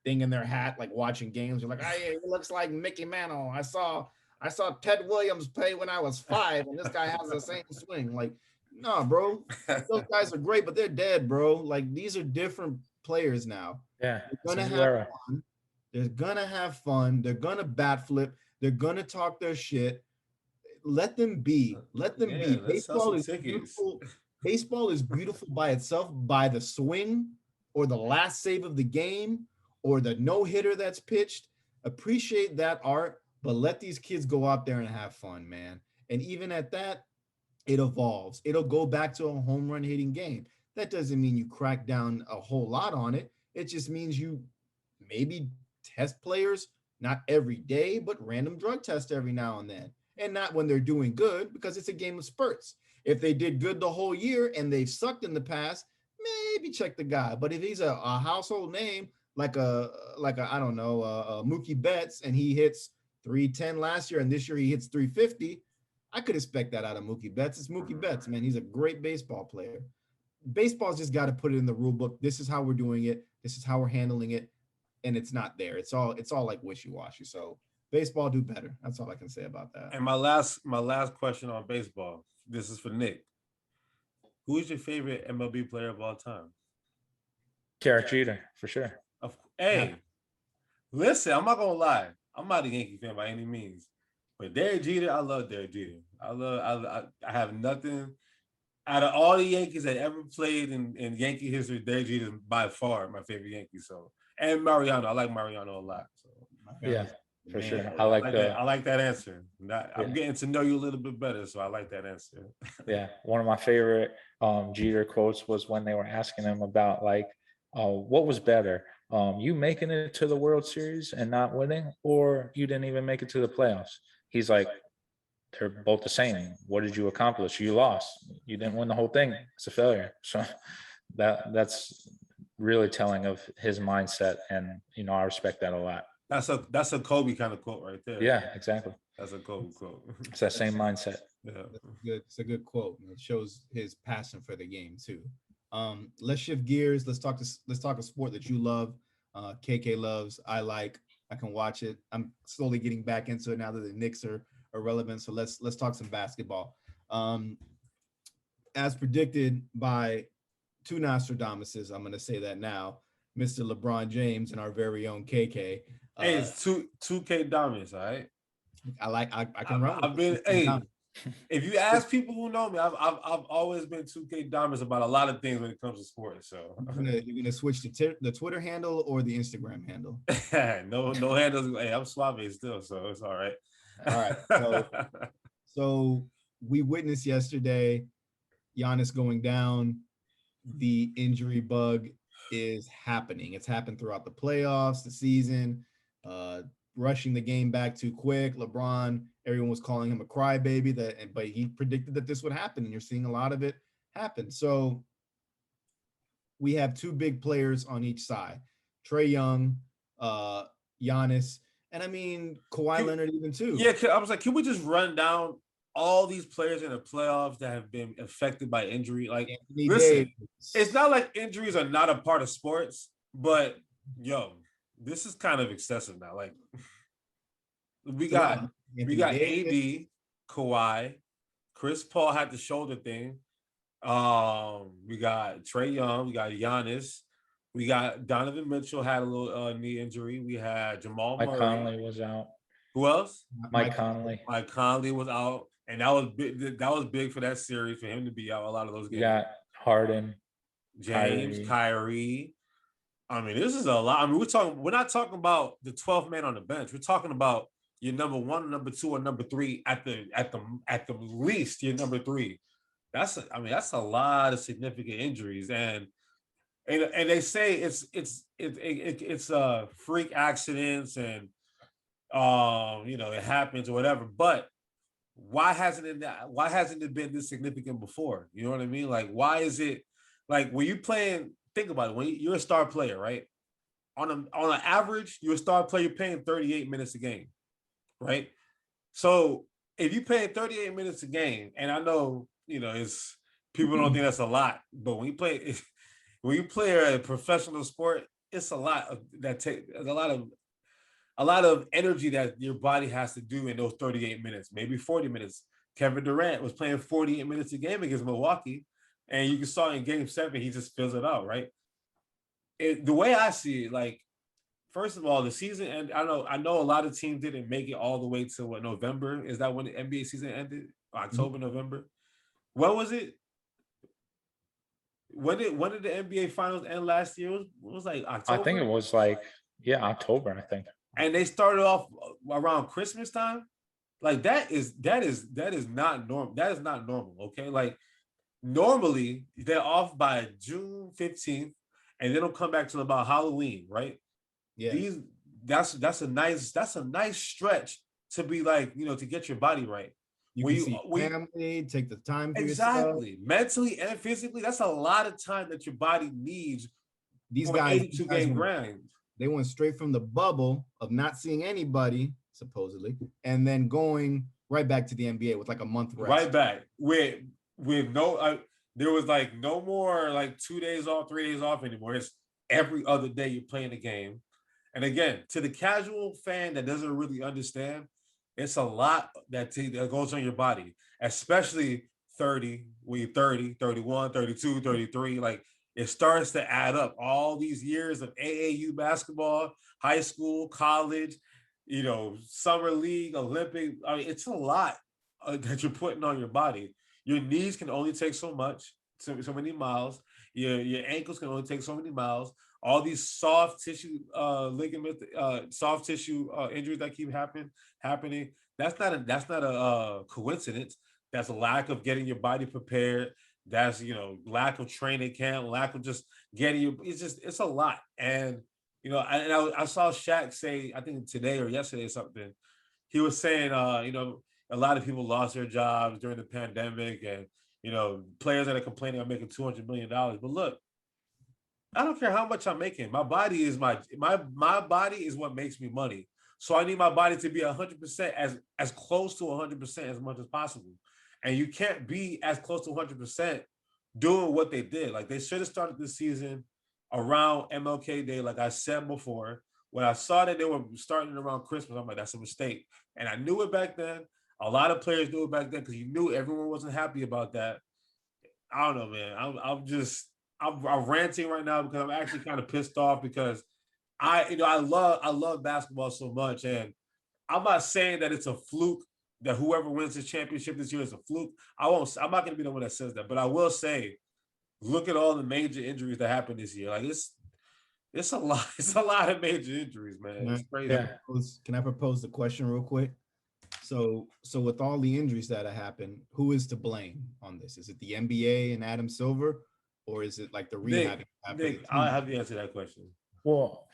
thing in their hat, like watching games. You're like, hey, it looks like Mickey Mantle. I saw Ted Williams play when I was 5, and this guy has the same swing. Like, no, bro, those guys are great, but they're dead, bro. Like, these are different players now. Yeah, you're gonna have fun. They're gonna have fun. They're gonna bat flip. They're gonna talk their shit. Let them be. Let them Yeah, be. let's sell Baseball some is tickets. beautiful. Baseball is beautiful by itself, by the swing or the last save of the game or the no hitter that's pitched. Appreciate that art, but let these kids go out there and have fun, man. And even at that, it evolves. It'll go back to a home run hitting game. That doesn't mean you crack down a whole lot on it. It just means you maybe test players, not every day, but random drug test every now and then. And not when they're doing good, because it's a game of spurts. If they did good the whole year and they've sucked in the past, maybe check the guy. But if he's a household name, like a I don't know, Mookie Betts, and he hits 310 last year, and this year he hits 350, I could expect that out of Mookie Betts. It's Mookie Betts, man. He's a great baseball player. Baseball's just got to put it in the rule book. This is how we're doing it. This is how we're handling it, and it's not there. It's all like wishy-washy. So baseball do better. That's all I can say about that. And my last question on baseball. This is for Nick. Who is your favorite MLB player of all time? Derek Jeter, for sure. Hey, listen, I'm not gonna lie. I'm not a Yankee fan by any means, but Derek Jeter, I love Derek Jeter. I have nothing. Out of all the Yankees that ever played in Yankee history, Derek Jeter is by far my favorite Yankee. So, and Mariano, I like Mariano a lot. So, yeah, for Man, sure. I like that answer. I'm getting to know you a little bit better, so I like that answer. Yeah, one of my favorite Jeter quotes was when they were asking him about like, what was better, you making it to the World Series and not winning, or you didn't even make it to the playoffs? He's like, they're both the same. What did you accomplish? You lost. You didn't win the whole thing. It's a failure. So that's really telling of his mindset, and I respect that a lot. That's a Kobe kind of quote right there. Yeah, exactly. That's a Kobe quote. It's that same mindset. Yeah, good. It's a good quote. It shows his passion for the game too. Let's shift gears. Let's talk a sport that you love. KK loves. I can watch it. I'm slowly getting back into it now that the Knicks are irrelevant. So let's talk some basketball. As predicted by two Nostradamuses, I'm going to say that now, Mr. LeBron James and our very own KK. Hey, it's 2K Diamonds, all right? I can run. I've been, if you ask people who know me, I've always been 2K Diamonds about a lot of things when it comes to sports. So you're gonna switch the Twitter handle or the Instagram handle? no handles. Hey, I'm suave still, so it's all right. All right. So we witnessed yesterday Giannis going down. The injury bug is happening. It's happened throughout the playoffs, the season. Rushing the game back too quick. LeBron, everyone was calling him a crybaby, but he predicted that this would happen, and you're seeing a lot of it happen. So we have two big players on each side, Trae Young, Giannis, and I mean Kawhi Leonard even too. Yeah, I was like, can we just run down all these players in the playoffs that have been affected by injury? Like, listen, it's not like injuries are not a part of sports, but this is kind of excessive now. Like, we got AD, Kawhi, Chris Paul had the shoulder thing. We got Trae Young, we got Giannis, we got Donovan Mitchell had a little knee injury. We had Jamal Murray. Mike Conley was out. Who else? Mike Conley. Mike Conley was out, and that was big. That was big for that series for him to be out a lot of those games. Yeah, Harden, James, Kyrie. I mean, this is a lot. I mean, we're not talking about the 12th man on the bench. We're talking about your number one, number two, or number three at the least. Your number three. That's a lot of significant injuries, and they say it's freak accidents, and it happens or whatever. But why hasn't it been this significant before? You know what I mean? Like, why is it like when you playing? Think about it. When you're a star player, right? On an average, you're a star player playing 38 minutes a game, right? So if you play 38 minutes a game, and I know it's people don't think that's a lot, but when you play a professional sport, it's a lot of a lot of energy that your body has to do in those 38 minutes, maybe 40 minutes. Kevin Durant was playing 48 minutes a game against Milwaukee. And you saw in Game 7, he just fills it out, right? The way I see it, like first of all, the season, and I know a lot of teams didn't make it all the way to what, November? Is that when the NBA season ended? October, November? When was it? When did the NBA finals end last year? It was like I think it October. was like, yeah, October, I think. And they started off around Christmas time. Like that is not normal. That is not normal. Okay. Like normally they're off by June 15th and they don't come back till about Halloween, right? Yeah. These that's a nice stretch to be like, to get your body right. You can see family, take the time for yourself. Exactly. Mentally and physically, that's a lot of time that your body needs These for an guys, 82 game grind. They went straight from the bubble of not seeing anybody, supposedly, and then going right back to the NBA with like a month rest. Right back with no, there was like no more like 2 days off, 3 days off anymore. It's every other day you're playing a game. And again, to the casual fan that doesn't really understand, it's a lot that goes on your body, especially 30, when you're 30, 31, 32, 33. Like it starts to add up. All these years of AAU basketball, high school, college, summer league, Olympic. I mean, it's a lot that you're putting on your body. Your knees can only take so much, so many miles. Your ankles can only take so many miles. All these soft tissue ligament, soft tissue injuries that keep happening. That's not a coincidence. That's a lack of getting your body prepared. That's lack of training camp, lack of just getting you. It's a lot. And I saw Shaq say, I think today or yesterday or something. He was saying, a lot of people lost their jobs during the pandemic, and players that are complaining are making $200 million. But look, I don't care how much I'm making. My body is my body is what makes me money. So I need my body to be 100% as close to 100% as much as possible. And you can't be as close to 100% doing what they did. Like they should have started this season around MLK Day, like I said before. When I saw that they were starting around Christmas, I'm like, that's a mistake. And I knew it back then. A lot of players knew it back then because you knew everyone wasn't happy about that. I don't know, man. I'm ranting right now because I'm actually kind of pissed off because I love basketball so much, and I'm not saying that it's a fluke that whoever wins the championship this year is a fluke. I'm not going to be the one that says that, but I will say, look at all the major injuries that happened this year. Like it's a lot. It's a lot of major injuries, man. It's crazy. Can I propose the question real quick? So with all the injuries that have happened, who is to blame on this? Is it the NBA and Adam Silver, or is it like the rehab? Nick, I'll have you answer that question. Well,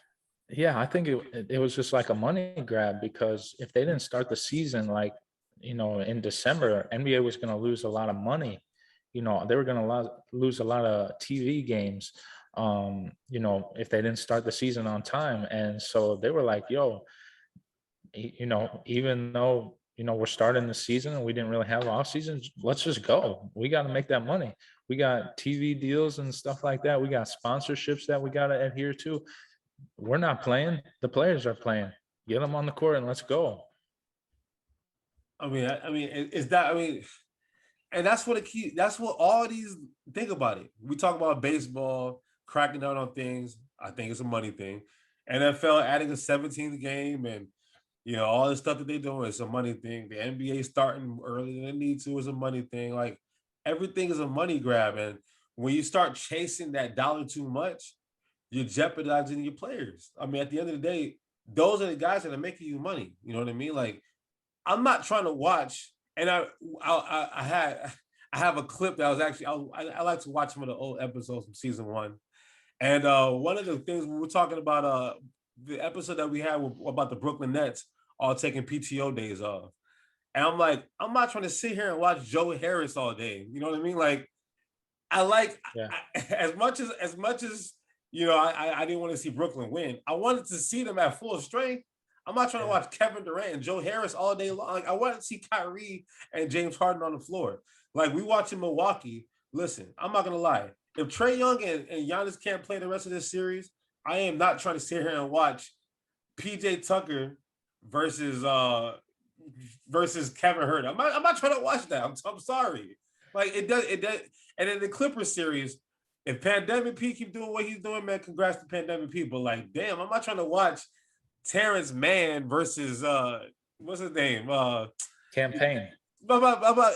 yeah, I think it was just like a money grab, because if they didn't start the season like, in December, NBA was going to lose a lot of money. They were going to lose a lot of TV games, if they didn't start the season on time. And so they were like, yo, even though, we're starting the season and we didn't really have off season, let's just go. We got to make that money. We got TV deals and stuff like that. We got sponsorships that we got to adhere to. We're not playing. The players are playing. Get them on the court and let's go. I mean, and that's what all these, think about it. We talk about baseball, cracking down on things. I think it's a money thing. NFL adding a 17th game and, all the stuff that they're doing is a money thing. The NBA starting earlier than they need to is a money thing. Like everything is a money grab. And when you start chasing that dollar too much, you're jeopardizing your players. I mean, at the end of the day, those are the guys that are making you money. You know what I mean? Like, I'm not trying to watch. And I have a clip that was actually, I like to watch some of the old episodes from season 1. And one of the things we were talking about, the episode that we had about the Brooklyn Nets all taking PTO days off. And I'm like, I'm not trying to sit here and watch Joe Harris all day. You know what I mean? Like, as much as I didn't want to see Brooklyn win. I wanted to see them at full strength. I'm not trying to watch Kevin Durant and Joe Harris all day long. Like, I want to see Kyrie and James Harden on the floor. Like we watching Milwaukee. Listen, I'm not gonna lie. If Trae Young and Giannis can't play the rest of this series, I am not trying to sit here and watch PJ Tucker versus Kevin Hurt. I'm not trying to watch that. I'm sorry. Like it does. And in the Clippers series, if Pandemic P keep doing what he's doing, man, congrats to Pandemic P. But like, damn, I'm not trying to watch Terrence Mann versus what's his name? Campaign.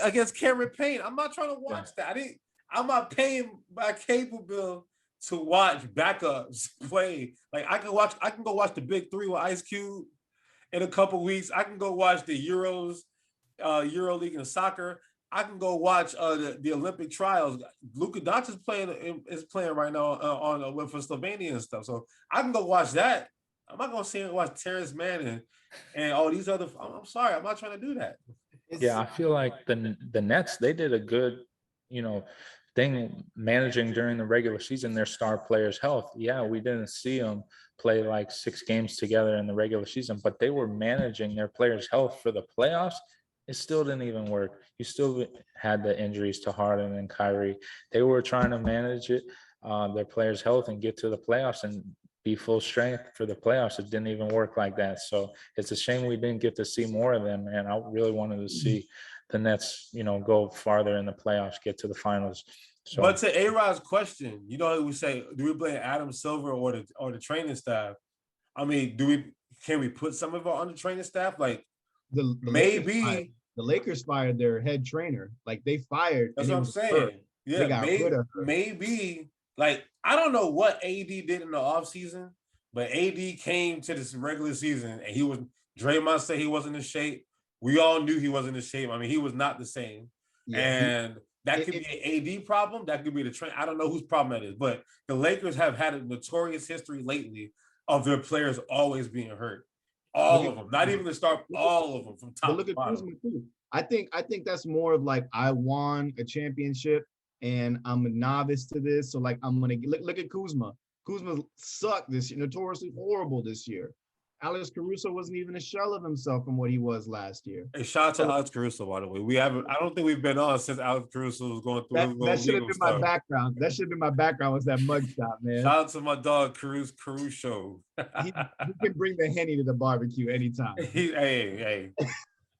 Against Cameron Payne. I'm not trying to watch that. I'm not paying my cable bill to watch backups play. Like I can go watch the Big Three with Ice Cube in a couple weeks. I can go watch the Euros, Euro League in soccer. I can go watch the Olympic trials. Luka Doncic is playing right now for Slovenia and stuff. So I can go watch that. I'm not gonna sit and watch Terrence Mann and all these other. I'm sorry, I'm not trying to do that. Yeah, I feel like the Nets, they did a good, thing managing during the regular season their star players' health. Yeah, we didn't see them play like 6 games together in the regular season, but they were managing their players' health for the playoffs. It still didn't even work. You still had the injuries to Harden and Kyrie. They were trying to manage it, their players' health, and get to the playoffs and be full strength for the playoffs. It didn't even work like that. So it's a shame we didn't get to see more of them. And I really wanted to see the Nets, go farther in the playoffs, get to the finals. So, but to A-Rod's question, we say, do we blame Adam Silver or the training staff? I mean, can we put some of it on the training staff? Like maybe the Lakers fired their head trainer. Like they fired. That's what I'm saying. Yeah, maybe. Like, I don't know what AD did in the offseason, but AD came to this regular season and Draymond said he wasn't in shape. We all knew he wasn't in shape. I mean, he was not the same. Yeah, and that could be an AD problem. That could be the train. I don't know whose problem that is, but the Lakers have had a notorious history lately of their players always being hurt. All of them, not even the start, all of them from top to bottom. Kuzma too. I think that's more of like, I won a championship and I'm a novice to this. So like, I'm going to look at Kuzma. Kuzma sucked this year, notoriously horrible this year. Alex Caruso wasn't even a shell of himself from what he was last year. Hey, shout out to Alex Caruso, by the way. I don't think we've been on since Alex Caruso was going through. That should have been my background. That should have been my background, was that mugshot, man. Shout out to my dog, Caruso. he can bring the Henny to the barbecue anytime. Hey,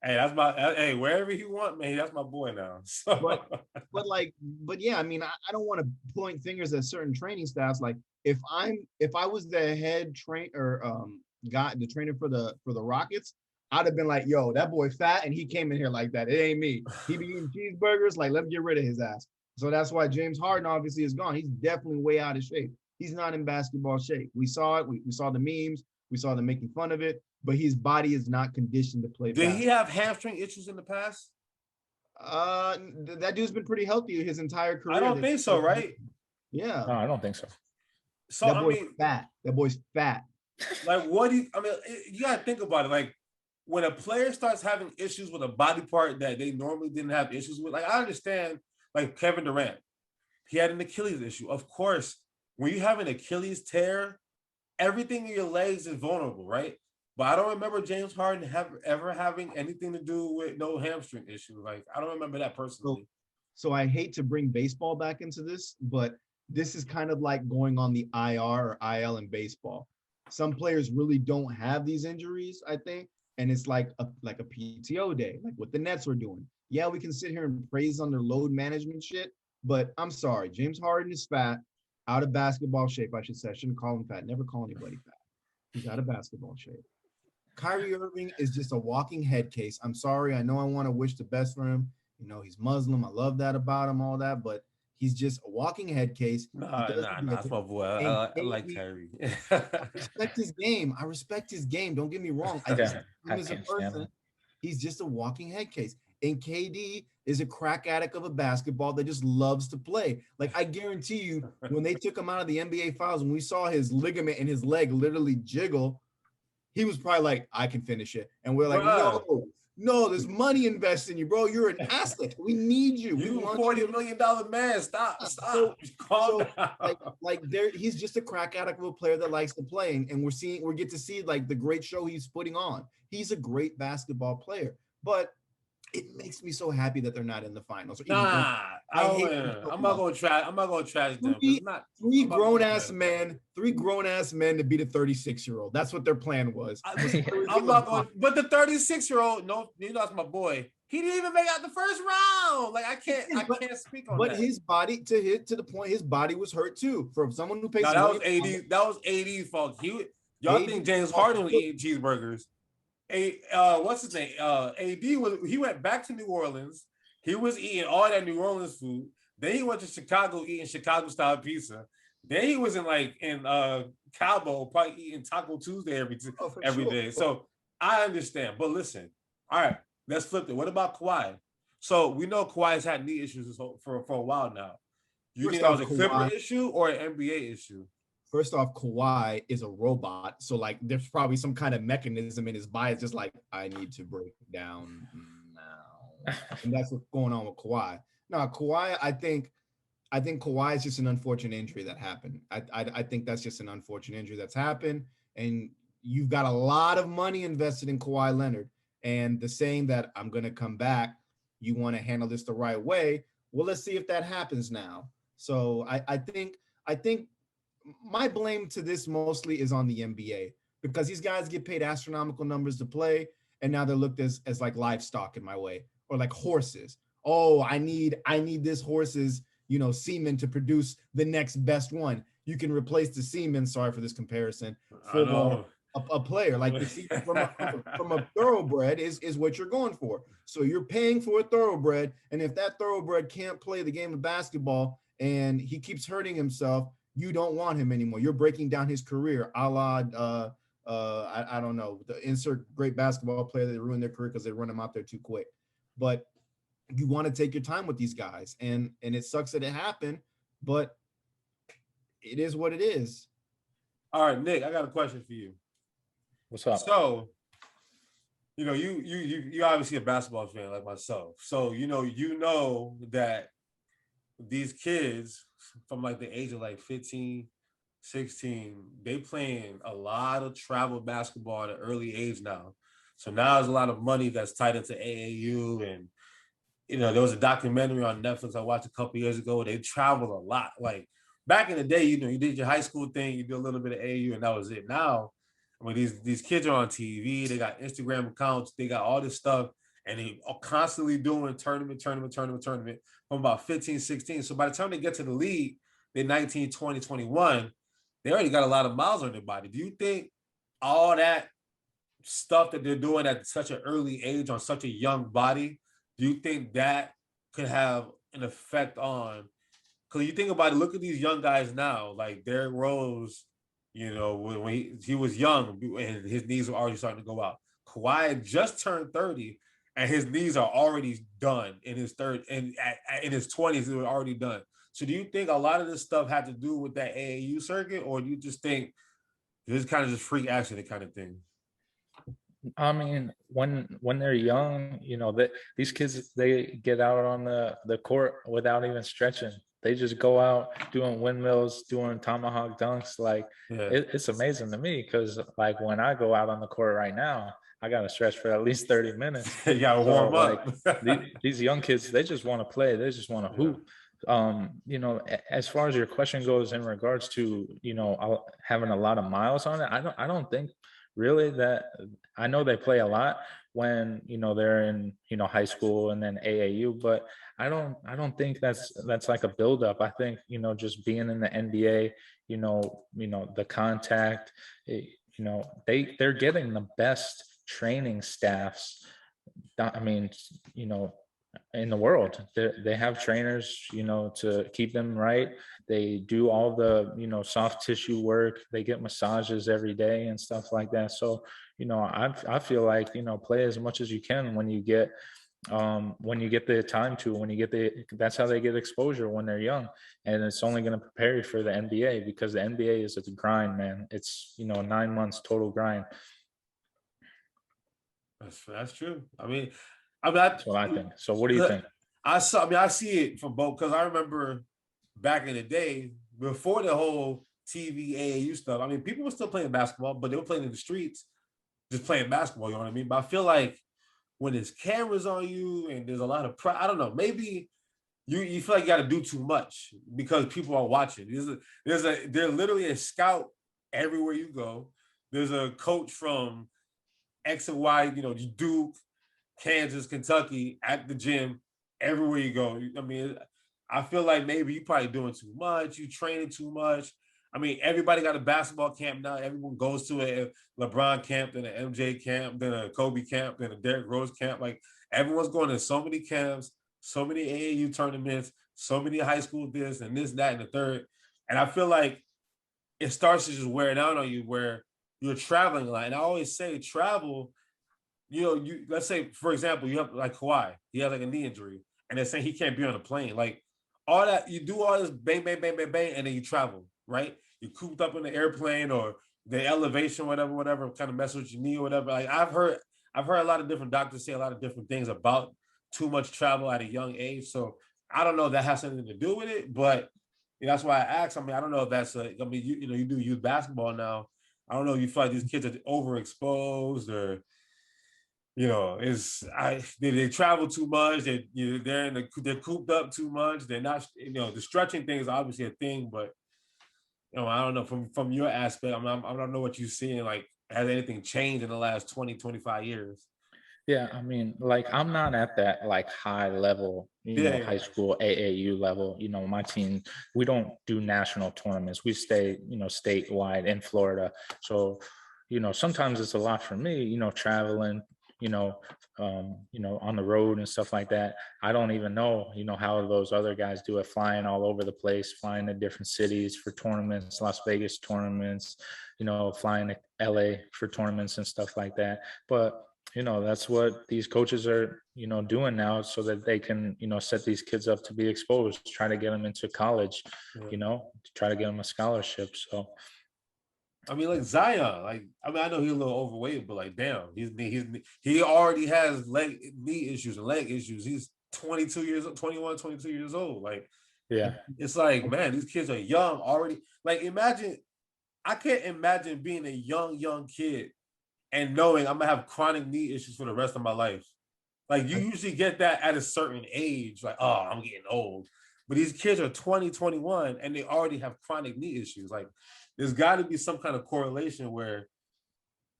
that's my wherever he want, man. That's my boy now. So. But yeah, I mean, I don't want to point fingers at certain training staffs. Like if I was the head the trainer for the Rockets, I'd have been like, yo, that boy fat and he came in here like that. It ain't me. He be eating cheeseburgers. Like, let's get rid of his ass. So that's why James Harden obviously is gone. He's definitely way out of shape. He's not in basketball shape. We saw it. We saw the memes. We saw them making fun of it. But his body is not conditioned to play. Did he have hamstring issues in the past? That dude's been pretty healthy his entire career. I don't think so, right? Yeah. No, I don't think so. So that boy's fat. That boy's fat. Like, you gotta think about it. Like, when a player starts having issues with a body part that they normally didn't have issues with, like, I understand, like Kevin Durant, he had an Achilles issue. Of course, when you have an Achilles tear, everything in your legs is vulnerable, right? But I don't remember James Harden ever having anything to do with no hamstring issue. Like, I don't remember that personally. So I hate to bring baseball back into this, but this is kind of like going on the IR or IL in baseball. Some players really don't have these injuries, I think, and it's like a PTO day, like what the Nets were doing. Yeah, we can sit here and praise on their load management shit, but I'm sorry, James Harden is fat, out of basketball shape, I should say. I shouldn't call him fat. Never call anybody fat. He's out of basketball shape. Kyrie Irving is just a walking head case. I'm sorry. I know I want to wish the best for him. He's Muslim. I love that about him, all that, but he's just a walking head case. Nah, that's my boy. I like Kyrie. I respect his game. Don't get me wrong. As a person, he's just a walking head case. And KD is a crack addict of a basketball that just loves to play. Like, I guarantee you, when they took him out of the NBA Finals, when we saw his ligament in his leg literally jiggle, he was probably like, I can finish it. And we're like, no, there's money invested in you, bro. You're an asset. We need you. You're a $40 million man. Stop. Calm down. He's just a crack addict of a player that likes to play. And we get to see like the great show he's putting on. He's a great basketball player. But it makes me so happy that they're not in the finals. I'm not gonna trash them. Three grown ass men to beat a 36-year-old. That's what their plan was. I'm not going. But the 36-year-old, no, that's my boy. He didn't even make out the first round. Like I can't speak on that. But his body, to the point, his body was hurt too. From someone who pays. No, that was AD. That was AD's fault. Y'all think James Harden was eating cheeseburgers? What's his name? He went back to New Orleans. He was eating all that New Orleans food. Then he went to Chicago eating Chicago style pizza. Then he was in Cabo, probably eating Taco Tuesday every day. So I understand. But listen, all right, let's flip it. What about Kawhi? So we know Kawhi's had knee issues for a while now. You think that was a Clipper issue or an NBA issue? First off, Kawhi is a robot. So like there's probably some kind of mechanism in his body. It's just like, I need to break down now. And that's what's going on with Kawhi. Now, Kawhi, I think Kawhi is just an unfortunate injury that happened. I think that's just an unfortunate injury that's happened. And you've got a lot of money invested in Kawhi Leonard. And the saying that I'm going to come back, you want to handle this the right way. Well, let's see if that happens now. So I think my blame to this mostly is on the NBA because these guys get paid astronomical numbers to play. And now they're looked as like livestock in my way or like horses. Oh, I need this horse's, semen to produce the next best one. You can replace the semen. Sorry for this comparison. For a player like the semen from a thoroughbred is what you're going for. So you're paying for a thoroughbred, and if that thoroughbred can't play the game of basketball and he keeps hurting himself, you don't want him anymore. You're breaking down his career, a la I don't know, the insert great basketball player that ruined their career because they run them out there too quick. But you want to take your time with these guys, and it sucks that it happened, but it is what it is. All right, Nick, I got a question for you. What's up? So, you obviously a basketball fan like myself. So, you know that these kids from like the age of like 15, 16, they playing a lot of travel basketball at an early age now. So now there's a lot of money that's tied into AAU, and there was a documentary on Netflix I watched a couple years ago. They travel a lot. Like back in the day, you did your high school thing, you did a little bit of AAU, and that was it. Now, these kids are on TV, they got Instagram accounts, they got all this stuff, and they are constantly doing tournament from about 15, 16. So by the time they get to the league, they're 19, 20, 21, they already got a lot of miles on their body. Do you think all that stuff that they're doing at such an early age on such a young body, do you think that could have an effect on, because you think about it, look at these young guys now, like Derrick Rose, when he was young and his knees were already starting to go out. Kawhi just turned 30 and his knees are already done in his in his 20s, they were already done. So do you think a lot of this stuff had to do with that AAU circuit, or do you just think this is kind of just freak accident kind of thing? I mean, when they're young, these kids, they get out on the court without even stretching. They just go out doing windmills, doing tomahawk dunks. Like it's amazing to me because like when I go out on the court right now, I got to stretch for at least 30 minutes. You got to warm up. These young kids, they just want to play. They just want to hoop. As far as your question goes in regards to, having a lot of miles on it, I don't think really that. I know they play a lot when, they're in, high school and then AAU, but I don't think that's like a buildup. I think, just being in the NBA, the contact, they're getting the best training staffs. I mean, in the world. They have trainers, to keep them right. They do all the, soft tissue work. They get massages every day and stuff like that. So, I feel like, play as much as you can when you get the time to, that's how they get exposure when they're young. And it's only going to prepare you for the NBA, because the NBA is a grind, man. It's, 9 months total grind. That's true. I mean, that's what I think. So what do you think? I see it from both, because I remember back in the day, before the whole TV AAU stuff, I mean, people were still playing basketball, but they were playing in the streets, just playing basketball, you know what I mean? But I feel like when there's cameras on you and there's a lot of I don't know, maybe you feel like you got to do too much because people are watching. There's literally a scout everywhere you go. There's a coach from X and Y, Duke, Kansas, Kentucky, at the gym, everywhere you go. I mean, I feel like maybe you probably doing too much. You training too much. I mean, everybody got a basketball camp now. Everyone goes to it. LeBron camp, then an MJ camp, then a Kobe camp, then a Derrick Rose camp. Like everyone's going to so many camps, so many AAU tournaments, so many high school this and this, that, and the third. And I feel like it starts to just wear down on you where you're traveling a lot. And I always say travel, you let's say, for example, you have like Kawhi, he has like a knee injury, and they're saying he can't be on a plane. Like all that, you do all this bang, bang, bang, bang, bang, and then you travel, right? You're cooped up in the airplane or the elevation, whatever, kind of mess with your knee or whatever. Like I've heard a lot of different doctors say a lot of different things about too much travel at a young age. So I don't know if that has something to do with it, but that's why I asked. I mean, I don't know if that's you do youth basketball now. I don't know if you feel like these kids are overexposed or they travel too much. They're cooped up too much. They're not, the stretching thing is obviously a thing, but I don't know from your aspect. I don't know what you're seeing. Like, has anything changed in the last 20, 25 years? Yeah, I mean, like I'm not at that like high level, high school AAU level. My team, we don't do national tournaments. We stay, statewide in Florida. So, sometimes it's a lot for me, traveling, on the road and stuff like that. I don't even know, how those other guys do it, flying all over the place, flying to different cities for tournaments, Las Vegas tournaments, flying to LA for tournaments and stuff like that. But that's what these coaches are, doing now so that they can, set these kids up to be exposed, try to get them into college, try to get them a scholarship. So, I mean, like Zion, I know he's a little overweight, but like, damn, he already has knee issues and leg issues. He's 22 years old, 21, 22 years old. Like, yeah, it's like, man, these kids are young already. Like, I can't imagine being a young kid and knowing I'm gonna have chronic knee issues for the rest of my life. Like, you usually get that at a certain age, like, oh, I'm getting old. But these kids are 20, 21, and they already have chronic knee issues. Like, there's got to be some kind of correlation where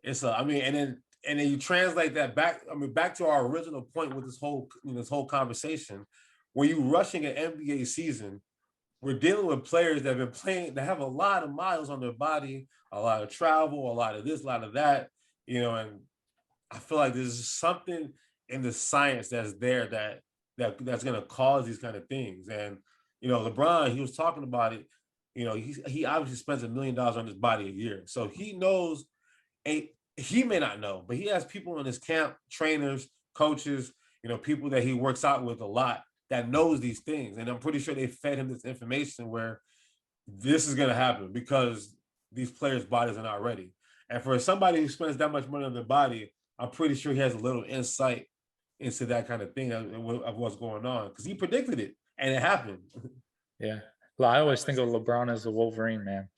it's and then you translate that back to our original point with this whole conversation. When you rushing an NBA season, we're dealing with players that have been playing, that have a lot of miles on their body, a lot of travel, a lot of this, a lot of that, and I feel like there's something in the science that's there that's going to cause these kind of things. And, LeBron, he was talking about it. He obviously spends $1 million on his body a year. So he knows, he may not know, but he has people in his camp, trainers, coaches, people that he works out with a lot that knows these things. And I'm pretty sure they fed him this information where this is going to happen because these players' bodies are not ready. And for somebody who spends that much money on their body, I'm pretty sure he has a little insight into that kind of thing of what's going on because he predicted it and it happened. Yeah. Well, I always think of LeBron as the Wolverine, man.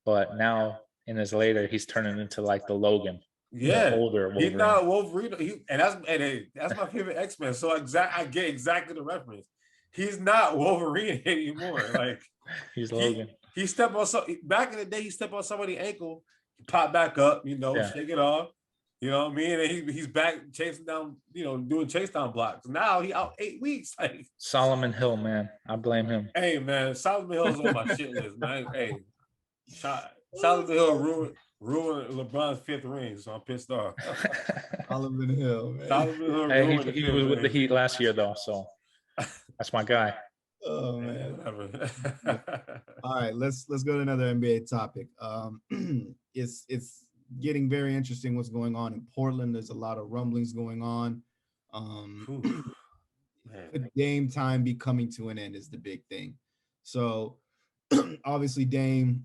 But now in his later, he's turning into like the Logan. Yeah, the older Wolverine. He's not Wolverine. That's my favorite X-Men. So I get exactly the reference. He's not Wolverine anymore. Like he's Logan. He stepped on back in the day. He stepped on somebody's ankle, he popped back up. Shake it off. You know what I mean? And he's back chasing down. Doing chase down blocks. Now he out 8 weeks. Like Solomon Hill, man. I blame him. Hey man, Solomon Hill's on my shit list, man. Hey, Solomon Hill ruined LeBron's 5th ring, so I'm pissed off. Solomon Hill, man. Solomon Hill he was with the Heat last year, though, so that's my guy. Oh man. All right, let's go to another NBA topic. It's getting very interesting what's going on in Portland. There's a lot of rumblings going on. Game time be coming to an end is the big thing. So obviously Dame,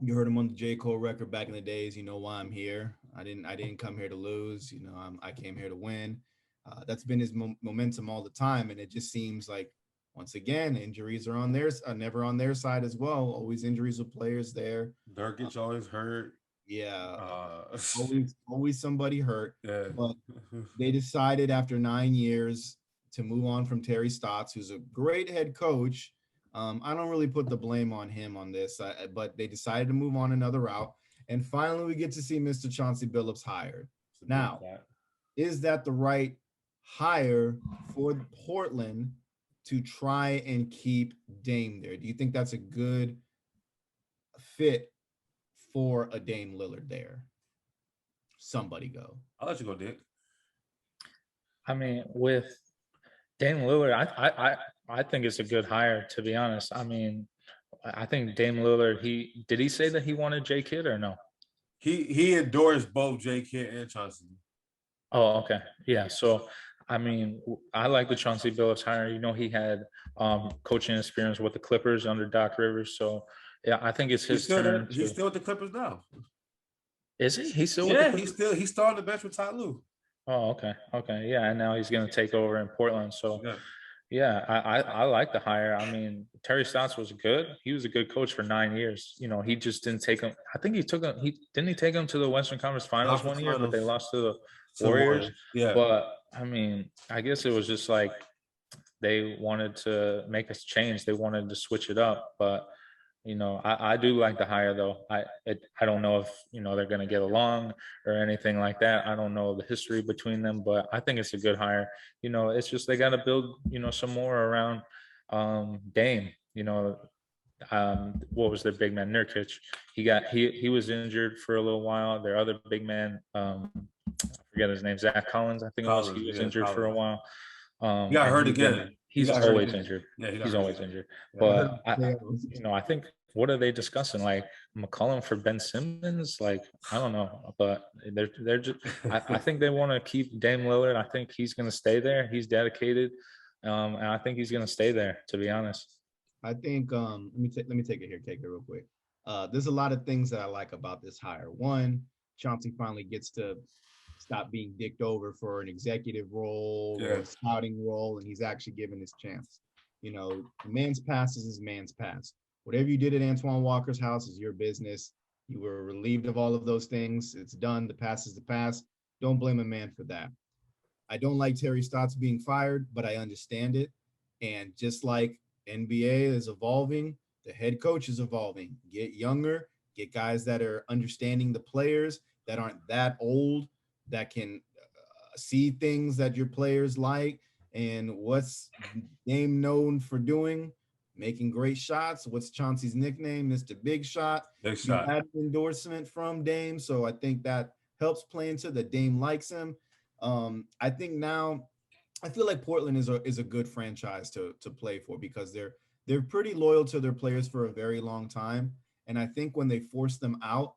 you heard him on the J. Cole record back in the days. You know why I'm here. I didn't come here to lose. I came here to win. That's been his momentum all the time, and it just seems like once again injuries are on theirs, never on their side as well. Always injuries with players there. Nurkic always hurt. Yeah, always somebody hurt. Yeah. But they decided after 9 years to move on from Terry Stotts, who's a great head coach. I don't really put the blame on him on this, but they decided to move on another route. And finally, we get to see Mr. Chauncey Billups hired. Now, is that the right hire for Portland to try and keep Dame there? Do you think that's a good fit for a Dame Lillard there? Somebody go. I'll let you go, Dick. I mean, with Dame Lillard, I think it's a good hire, to be honest. I mean, I think Dame Lillard, he say that he wanted J Kidd or no? He endorsed both J Kidd and Chauncey. Oh, okay. Yeah. So I mean, I like the Chauncey Billups hire. You know, he had coaching experience with the Clippers under Doc Rivers. So yeah, I think it's his turn. He's still with the Clippers now. Is he? He's still yeah, he's still on the bench with Ty Lue. Oh, okay. Okay. Yeah. And now he's gonna take over in Portland. So yeah, I like the hire. I mean, Terry Stotts was good. He was a good coach for 9 years. You know, he just didn't take him. I think he took him. He take him to the Western Conference Finals one year, but they lost to the Warriors. Yeah. But I mean, I guess it was just like they wanted to make a change. They wanted to switch it up. But you know, I do like the hire though. I don't know if they're gonna get along or anything like that. I don't know the history between them, but I think it's a good hire. You know, it's just they got to build some more around Dame. You know, what was their big man Nurkic? He was injured for a little while. Their other big man, I forget his name, Zach Collins. I think he was injured for a while. He got hurt again. He's always injured. Yeah, he's always injured. But I think what are they discussing? Like McCollum for Ben Simmons? Like I don't know, but they're just. I think they want to keep Dame Lillard. I think he's going to stay there. He's dedicated, and I think he's going to stay there. To be honest, I think let me take it here, Keiko, real quick. There's a lot of things that I like about this hire. One, Chauncey finally gets to stop being dicked over for an executive role or a scouting role, and he's actually given his chance. You know, man's past is his man's past. Whatever you did at Antoine Walker's house is your business. You were relieved of all of those things. It's done. The past is the past. Don't blame a man for that. I don't like Terry Stotts being fired, but I understand it. And just like NBA is evolving, the head coach is evolving. Get younger, get guys that are understanding the players, that aren't that old, that can see things that your players like. And what's Dame known for doing? Making great shots. What's Chauncey's nickname? Mr. Big Shot. Big Shot. He had an endorsement from Dame, so I think that helps play into the Dame likes him. I think now I feel like Portland is a good franchise to play for because they're pretty loyal to their players for a very long time. And I think when they force them out,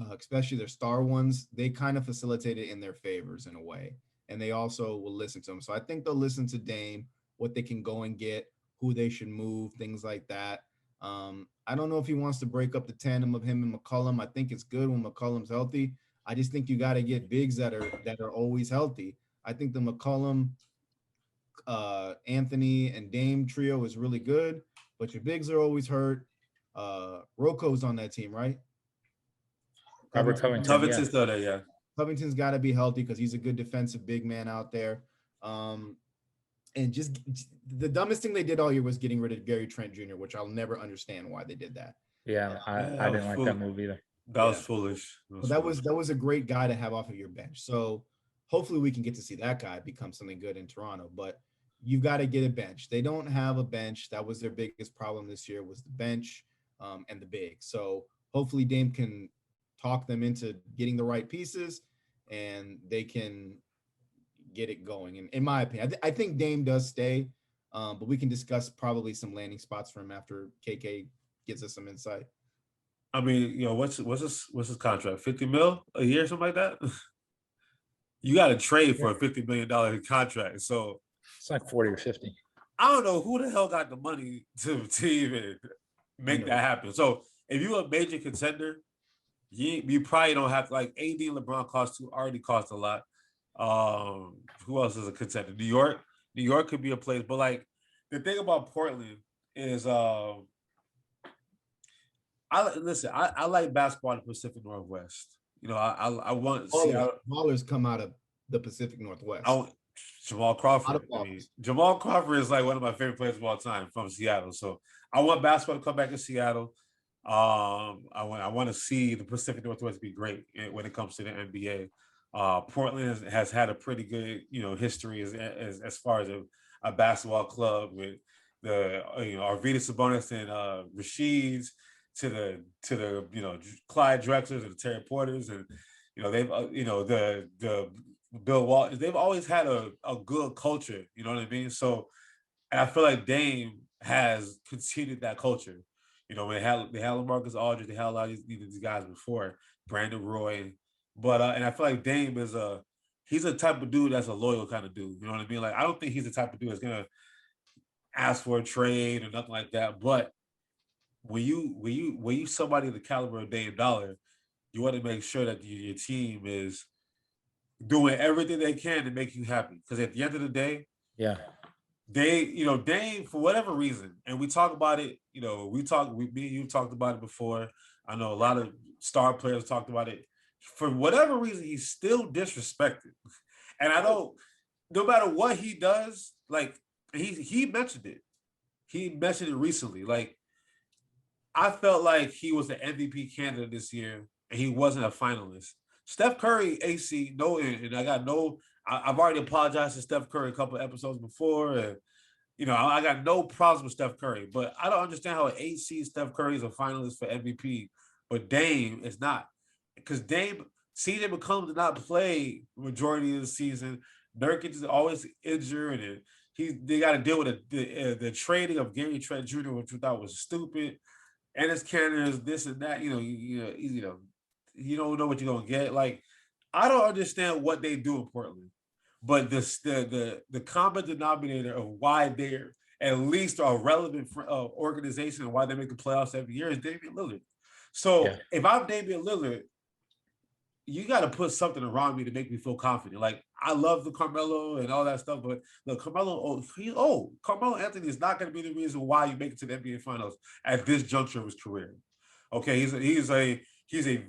especially their star ones, they kind of facilitate it in their favors in a way. And they also will listen to them. So I think they'll listen to Dame, what they can go and get, who they should move, things like that. I don't know if he wants to break up the tandem of him and McCollum. I think it's good when McCollum's healthy. I just think you got to get bigs that are always healthy. I think the McCollum, Anthony, and Dame trio is really good, but your bigs are always hurt. Rocco's on that team, right? Robert Covington's still there, yeah. Covington's got to be healthy because he's a good defensive big man out there. And just the dumbest thing they did all year was getting rid of Gary Trent Jr., which I'll never understand why they did that. Yeah, I didn't like that move either. That was foolish. That was a great guy to have off of your bench. So hopefully we can get to see that guy become something good in Toronto. But you've got to get a bench. They don't have a bench. That was their biggest problem this year was the bench and the big. So hopefully Dame can talk them into getting the right pieces and they can get it going. And in my opinion, I think Dame does stay, but we can discuss probably some landing spots for him after KK gives us some insight. I mean, what's his contract? 50 mil a year, something like that? You got to trade for a $50 million contract. So it's like 40 or 50. I don't know who the hell got the money to even make that happen. So if you're a major contender, you probably don't have like AD and LeBron already cost a lot. Who else is a contender? New York could be a place, but like the thing about Portland is I like basketball in the Pacific Northwest. I want ballers come out of the Pacific Northwest. Jamal Crawford. Jamal Crawford is like one of my favorite players of all time from Seattle. So I want basketball to come back to Seattle. I want to see the Pacific Northwest be great when it comes to the NBA. Portland has had a pretty good, history as far as a basketball club with the Arvydas Sabonis and Rasheeds to the Clyde Drexlers and the Terry Porters, and they've the Bill Walton. They've always had a good culture. You know what I mean? So, and I feel like Dame has continued that culture. When they had LaMarcus Aldridge, they had a lot of these guys before, Brandon Roy, but and I feel like Dame he's a type of dude that's a loyal kind of dude. You know what I mean? Like, I don't think he's the type of dude that's gonna ask for a trade or nothing like that. But when you somebody the caliber of Dame Dollar, you want to make sure that your team is doing everything they can to make you happy. Because at the end of the day, yeah, Dame, for whatever reason, and we talk about it, me and you talked about it before. I know a lot of star players talked about it. For whatever reason, he's still disrespected. And I don't, no matter what he does, like, he mentioned it. He mentioned it recently. Like, I felt like he was the MVP candidate this year, and he wasn't a finalist. Steph Curry, AC, no, and I got no. I've already apologized to Steph Curry a couple of episodes before, and I got no problems with Steph Curry, but I don't understand how an AC Steph Curry is a finalist for MVP, but Dame is not, because CJ McCollum did not play majority of the season. Nurkic is always injured, and they got to deal with the trading of Gary Trent Jr., which we thought was stupid. And his Canada's this and that. You don't know what you're gonna get. Like, I don't understand what they do in Portland, but the common denominator of why they're at least a relevant organization and why they make the playoffs every year is Damian Lillard. So if I'm Damian Lillard, you got to put something around me to make me feel confident. Like, I love the Carmelo and all that stuff, but look, he's old. Carmelo Anthony is not going to be the reason why you make it to the NBA Finals at this juncture of his career. Okay, he's a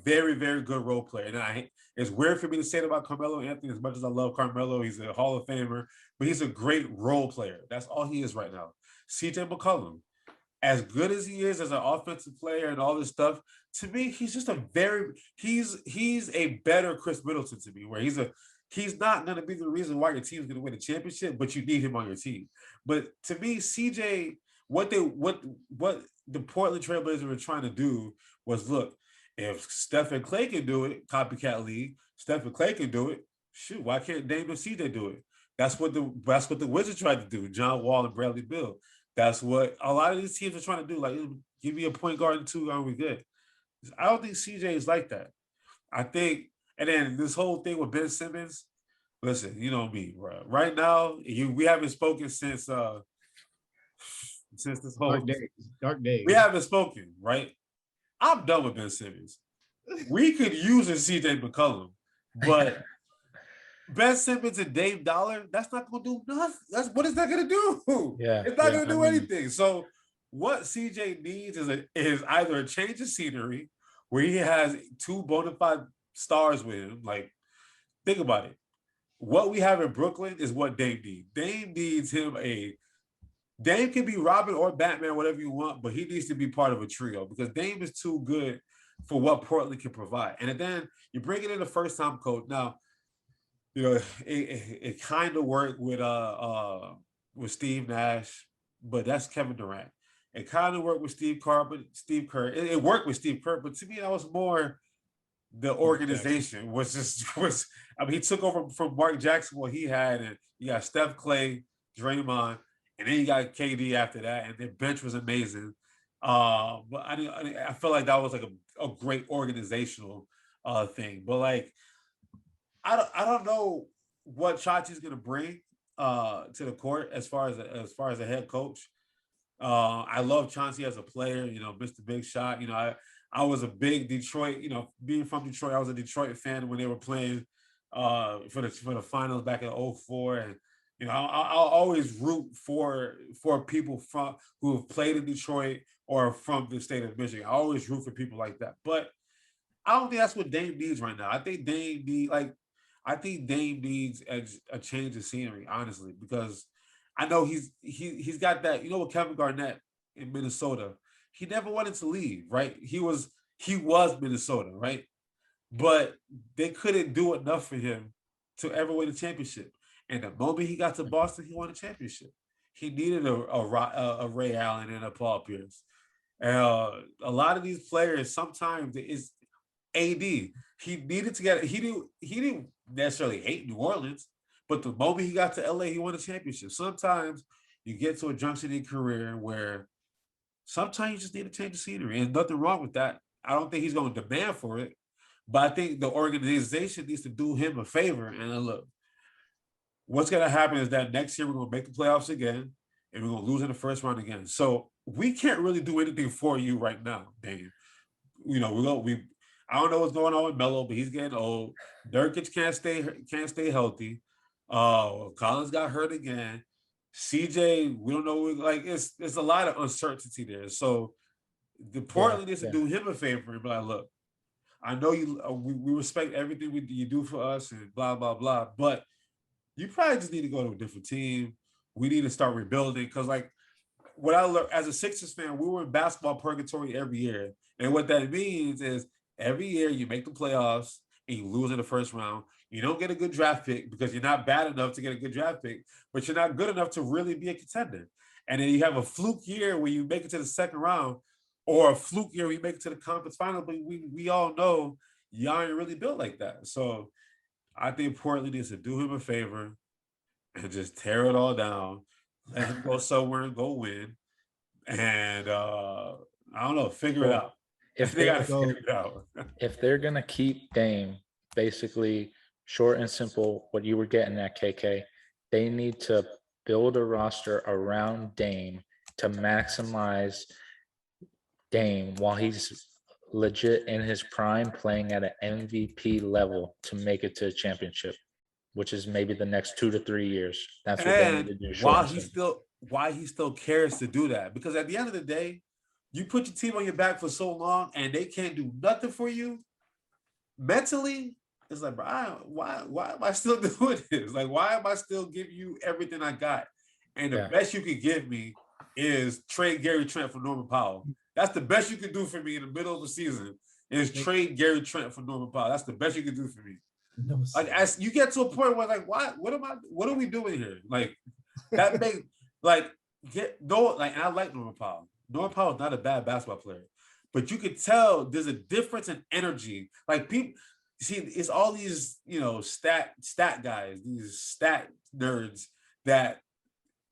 very, very good role player. And it's weird for me to say it about Carmelo Anthony. As much as I love Carmelo, he's a Hall of Famer, but he's a great role player. That's all he is right now. CJ McCollum, as good as he is as an offensive player and all this stuff, to me, he's just he's a better Chris Middleton to me, where he's not going to be the reason why your team's going to win a championship, but you need him on your team. But to me, CJ, what the Portland Trailblazers were trying to do was, look, if Steph and Clay can do it, copycat league, Steph and Clay can do it, shoot, why can't Dame and CJ do it? That's what the Wizards tried to do, John Wall and Bradley Beal. That's what a lot of these teams are trying to do. Like, give me a point guard and two, are we good? I don't think CJ is like that. I think, and then this whole thing with Ben Simmons, listen, you know me, bro. Right now, we haven't spoken since this whole dark days. We haven't spoken, right? I'm done with Ben Simmons. We could use a CJ McCollum, but Ben Simmons and Dame Dollar, that's not going to do nothing. What is that going to do? Yeah, it's not going to do anything. So what CJ needs is either a change of scenery where he has two bona fide stars with him. Like, think about it. What we have in Brooklyn is what Dame needs. Dame needs him Dame can be Robin or Batman, whatever you want, but he needs to be part of a trio because Dame is too good for what Portland can provide. And then you bring it in the first-time coach. Now, it kind of worked with Steve Nash, but that's Kevin Durant. It kind of worked with Steve Kerr. It worked with Steve Kerr, but to me, that was more the organization. He took over from Mark Jackson what he had, and you got Steph, Clay, Draymond, and then you got KD after that, and their bench was amazing. But I felt like that was like a great organizational thing. But like, I don't know what Chachi's gonna bring to the court as far as a head coach. I love Chauncey as a player, Mr. Big Shot. I was a big Detroit, being from Detroit, I was a Detroit fan when they were playing for the finals back in 2004. And I'll always root for people who have played in Detroit or from the state of Michigan. I always root for people like that. But I don't think that's what Dame needs right now. I think Dame needs a change of scenery, honestly, because I know he's got that. With Kevin Garnett in Minnesota, he never wanted to leave, right? He was Minnesota, right? but they couldn't do enough for him to ever win a championship. And the moment he got to Boston, he won a championship. He needed a Ray Allen and a Paul Pierce. And a lot of these players, sometimes it's AD. He needed to get. He didn't necessarily hate New Orleans, but the moment he got to LA, he won a championship. Sometimes you get to a junction in your career where sometimes you just need to change the scenery. And nothing wrong with that. I don't think he's going to demand for it, but I think the organization needs to do him a favor. And look, what's going to happen is that next year we're going to make the playoffs again, and we're going to lose in the first round again. So we can't really do anything for you right now, Dave. You know, I don't know what's going on with Melo, but he's getting old. Nurkic can't stay healthy. Collins got hurt again. CJ, we don't know. Like it's a lot of uncertainty there. So the Portland needs to do him a favor and be like, look, I know you. We respect everything you do for us and blah blah blah, but you probably just need to go to a different team. We need to start rebuilding because, like, what I learned as a Sixers fan, we were in basketball purgatory every year, and what that means is every year you make the playoffs and you lose in the first round. You don't get a good draft pick because you're not bad enough to get a good draft pick, but you're not good enough to really be a contender. And then you have a fluke year where you make it to the second round, or a fluke year where you make it to the conference final. But we all know y'all ain't really built like that. So I think Portland needs to do him a favor and just tear it all down, let him go somewhere and go win. And I don't know, figure it out. If they gotta figure it out. If they're gonna keep Dame, basically short and simple, what you were getting at, KK, they need to build a roster around Dame to maximize Dame while he's legit in his prime, playing at an MVP level to make it to a championship, which is maybe the next 2 to 3 years. That's what they need to do. Why he still cares to do that? Because at the end of the day, you put your team on your back for so long and they can't do nothing for you. Mentally, it's like, bro, why am I still doing this? Like, why am I still giving you everything I got? And the best you could give me is trade Gary Trent for Norman Powell. That's the best you can do for me in the middle of the season is trade Gary Trent for Norman Powell. That's the best you can do for me. No, like, as you get to a point where, like, what are we doing here? Like, that makes, like, and I like Norman Powell. Norman Powell is not a bad basketball player, but you could tell there's a difference in energy. Like, people, see, it's all these, stat guys, these stat nerds that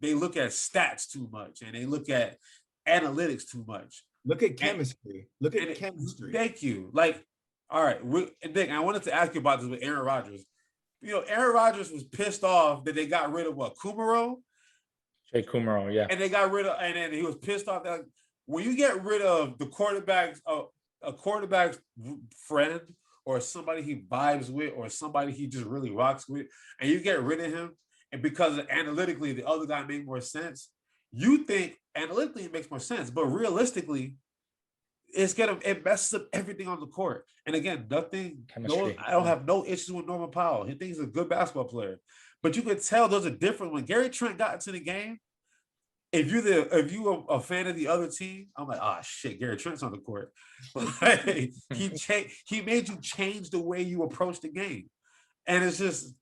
they look at stats too much and they look at analytics too much. Look at chemistry. Chemistry. Thank you. Like, all right, Nick, I wanted to ask you about this with Aaron Rodgers. Aaron Rodgers was pissed off that they got rid of Kumaro? Jay Kumaro, yeah. And they got rid of, and then he was pissed off that when you get rid of the quarterback's a quarterback's friend or somebody he vibes with or somebody he just really rocks with, and you get rid of him, and because analytically the other guy made more sense, you think analytically it makes more sense, but realistically, it messes up everything on the court. And again, I don't have no issues with Norman Powell. He thinks he's a good basketball player, but you could tell there's a difference when Gary Trent got into the game. If you a fan of the other team, I'm like, shit, Gary Trent's on the court. He made you change the way you approach the game, and it's just,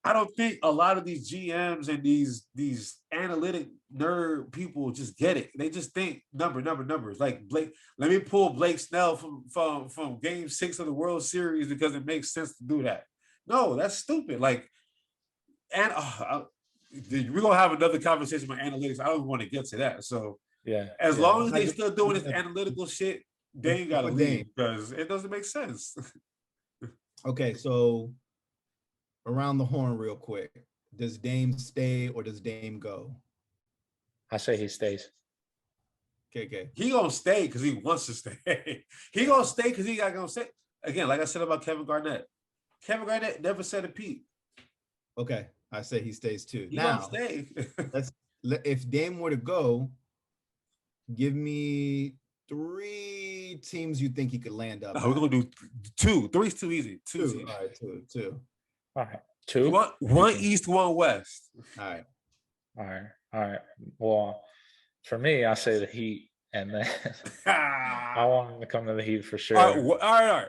I don't think a lot of these GMs and these analytic nerd people just get it. They just think numbers. Like Blake, let me pull Blake Snell from Game 6 of the World Series because it makes sense to do that. No, that's stupid. Like, and we're gonna have another conversation about analytics. I don't want to get to that. So as long as they still doing this analytical shit, they ain't gotta leave because it doesn't make sense. Okay, so around the horn real quick. Does Dame stay or does Dame go? I say he stays. Okay. He gonna stay because he wants to stay. He gonna stay because he got gonna stay. Again, like I said about Kevin Garnett. Kevin Garnett never said a peep. Okay, I say he stays too. He gonna stay. If Dame were to go, give me 3 teams you think he could land up. We're gonna do 2. 3's too easy. 2. All right, two. All right, 2. One East, one West. All right. Well, for me, I say the Heat, and then I want him to come to the Heat for sure. All right.